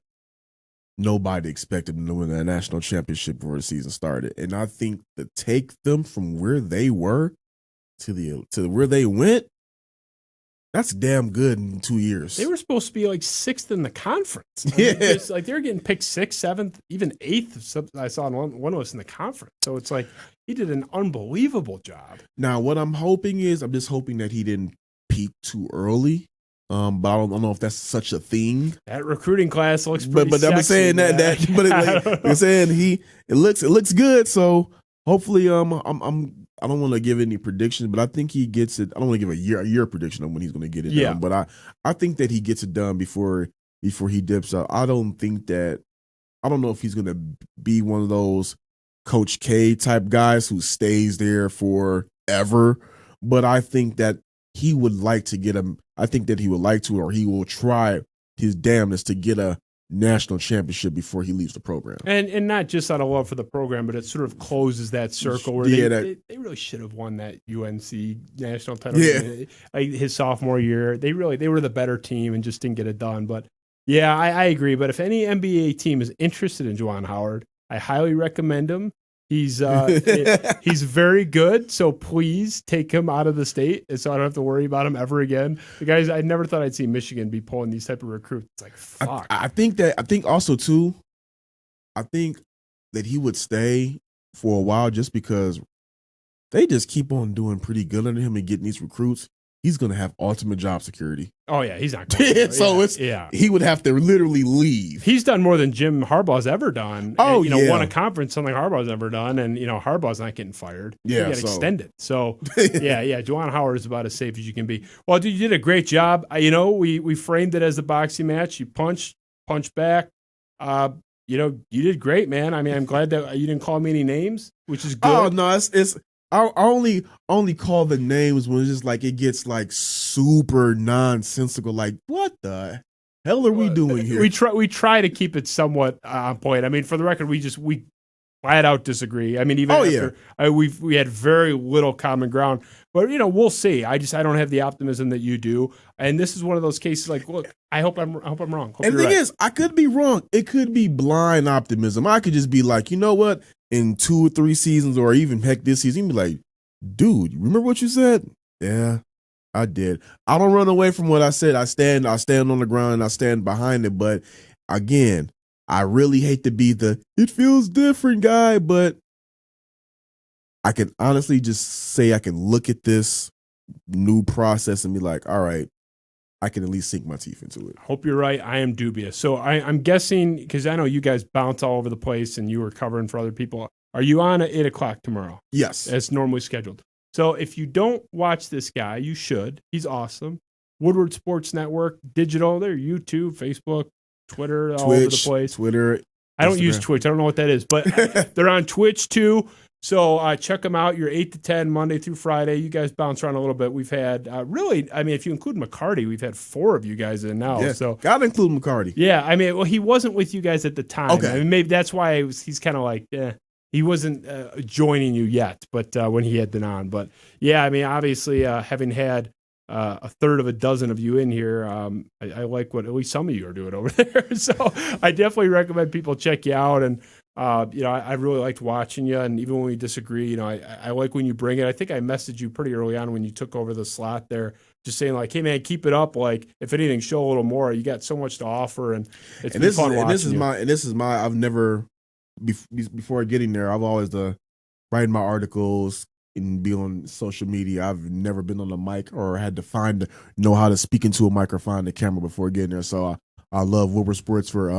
nobody expected him to win a national championship before the season started. And I think to take them from where they were to where they went, that's damn good in 2 years. They were supposed to be like 6th in the conference. Yeah. Like they were getting picked 6th, 7th, even 8th. I saw one of us in the conference. So it's like he did an unbelievable job. Now, what I'm hoping is I'm just hoping that he didn't peak too early. But I don't know if that's such a thing. That recruiting class looks pretty but sexy, I'm saying I'm saying it looks good. So hopefully I don't want to give any predictions, but I think he gets it. I don't want to give a year prediction on when he's going to get it done. But I think that he gets it done before he dips out. I don't know if he's going to be one of those Coach K type guys who stays there forever. But I think that he would like to get him. I think that he would like to, or he will try his damnedest to get a national championship before he leaves the program. And not just out of love for the program, but it sort of closes that circle where they really should have won that UNC national title. Yeah. Like his sophomore year. They were the better team and just didn't get it done. But yeah, I agree. But if any NBA team is interested in Juwan Howard, I highly recommend him. He's very good, so please take him out of the state, so I don't have to worry about him ever again. The guys, I never thought I'd see Michigan be pulling these type of recruits. It's like fuck. I think also too. I think that he would stay for a while just because they just keep on doing pretty good under him and getting these recruits. He's going to have ultimate job security. Oh, yeah, he's not going to. He would have to literally leave. He's done more than Jim Harbaugh's ever done. Oh, and, won a conference, something Harbaugh's ever done, and, Harbaugh's not getting fired. Yeah, he got extended. So, Juwan Howard is about as safe as you can be. Well, dude, you did a great job. We framed it as a boxing match. You punch back. You did great, man. I mean, I'm glad that you didn't call me any names, which is good. Oh, no, it's I only call the names when it's just like it gets like super nonsensical. Like, what the hell are we doing here? We try to keep it somewhat on point. I mean, for the record, we flat out disagree. I mean, even we had very little common ground. But we'll see. I don't have the optimism that you do. And this is one of those cases. Like, look, I hope I'm wrong. And the thing is, I could be wrong. It could be blind optimism. I could just be like, you know what? In 2 or 3 seasons, or even heck this season, be like, dude, remember what you said? Yeah, I did. I don't run away from what I said. I stand on the ground and I stand behind it. But again, I really hate to be it feels different guy, but I can honestly just say I can look at this new process and be like, all right, I can at least sink my teeth into it. Hope you're right. I am dubious. So I'm guessing, because I know you guys bounce all over the place and you were covering for other people. Are you on at 8 o'clock tomorrow? Yes. As normally scheduled. So if you don't watch this guy, you should. He's awesome. Woodward Sports Network, digital, they're YouTube, Facebook, Twitter, all over the place. Twitter. I don't use Twitch. I don't know what that is, but they're on Twitch too. So check them out. You're 8 to 10, Monday through Friday. You guys bounce around a little bit. We've had if you include McCarty, we've had 4 of you guys in now. Yeah, so got to include McCarty. Yeah, he wasn't with you guys at the time. Okay. I mean, maybe that's why he's kind of like, he wasn't joining you yet, but when he had been on. But yeah, obviously having had a third of a dozen of you in here, I like what at least some of you are doing over there. So I definitely recommend people check you out. And I really liked watching you, and even when we disagree, I like when you bring it. I think I messaged you pretty early on when you took over the slot there, just saying like, hey man, keep it up. Like, if anything, show a little more. You got so much to offer, and it's been fun watching. And this is my. I've never before getting there. I've always writing my articles and be on social media. I've never been on the mic or had to know how to speak into a mic or find the camera before getting there. So I love Woodward Sports for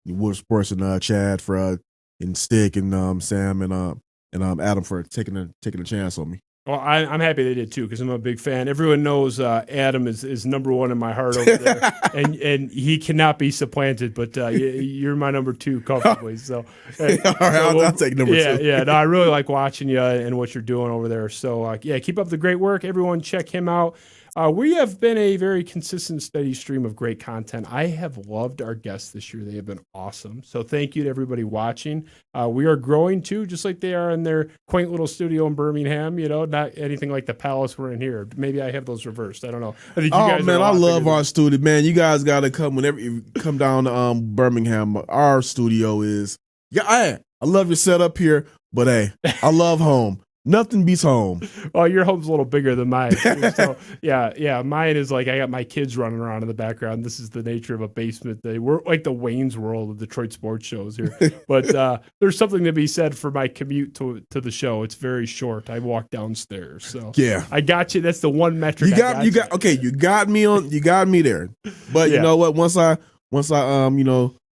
Woodward Sports and Chad for and Stick and Sam and Adam for taking a chance on me. Well, I'm happy they did too, because I'm a big fan. Everyone knows Adam is number 1 in my heart over there, and he cannot be supplanted. But you're my number 2 comfortably. So, all right, I'll take number 2. Yeah. No, I really like watching you and what you're doing over there. So keep up the great work. Everyone, check him out. We have been a very consistent, steady stream of great content. I have loved our guests this year. They have been awesome. So thank you to everybody watching. We are growing too, just like they are in their quaint little studio in Birmingham. Not anything like the palace we're in here. Maybe I have those reversed. I don't know. I think I love our studio, man. You guys got to come whenever you come down to Birmingham. Our studio is I love your setup here, but hey, I love home. Nothing beats home. Well, your home's a little bigger than mine. So, yeah. Mine is like I got my kids running around in the background. This is the nature of a basement. We're like the Wayne's World of Detroit sports shows here. But there's something to be said for my commute to the show. It's very short. I walk downstairs. So yeah, I got you. That's the one metric. You got me there. But you know what? Once I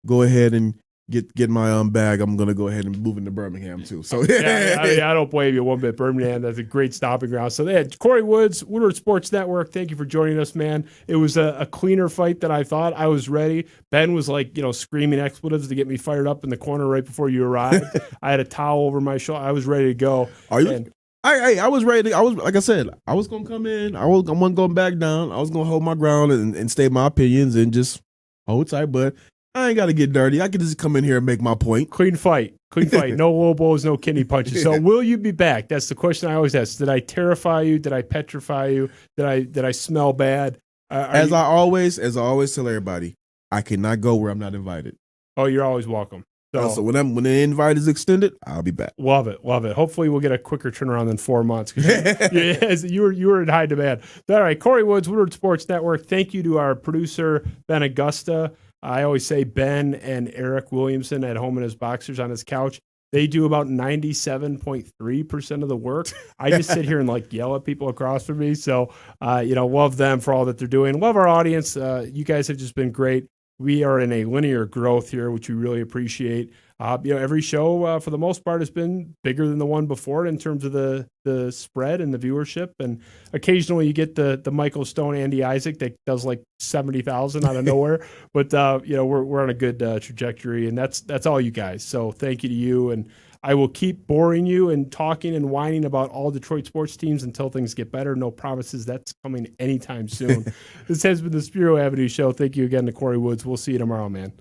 go ahead and get my bag, I'm gonna go ahead and move into Birmingham too. So I don't blame you one bit. Birmingham, that's a great stopping ground. So they had Kory Woods, Woodward Sports Network. Thank you for joining us, man. It was a cleaner fight than I thought. I was ready. Ben was like, screaming expletives to get me fired up in the corner right before you arrived. I had a towel over my shoulder. I was ready to go. Are you? I was ready. I was, like I said, I was gonna come in. I wasn't going back down. I was gonna hold my ground and state my opinions and just hold tight. But I ain't got to get dirty. I can just come in here and make my point. Clean fight. No low blows, no kidney punches. So will you be back? That's the question I always ask. Did I terrify you? Did I petrify you? Did I smell bad? As I always tell everybody, I cannot go where I'm not invited. Oh, you're always welcome. So when the invite is extended, I'll be back. Love it. Hopefully we'll get a quicker turnaround than 4 months. You were in high demand. All right, Kory Woods, Woodward Sports Network. Thank you to our producer, Ben Augusta. I always say Ben and Eric Williamson at home in his boxers on his couch. They do about 97.3% of the work. I just sit here and yell at people across from me. So, love them for all that they're doing. Love our audience. You guys have just been great. We are in a linear growth here, which we really appreciate. Every show, for the most part, has been bigger than the one before in terms of the spread and the viewership. And occasionally you get the Michael Stone, Andy Isaac that does 70,000 out of nowhere. But we're on a good trajectory, and that's all you guys. So thank you to you, and I will keep boring you and talking and whining about all Detroit sports teams until things get better. No promises that's coming anytime soon. This has been the Spiro Avenue Show. Thank you again to Kory Woods. We'll see you tomorrow, man.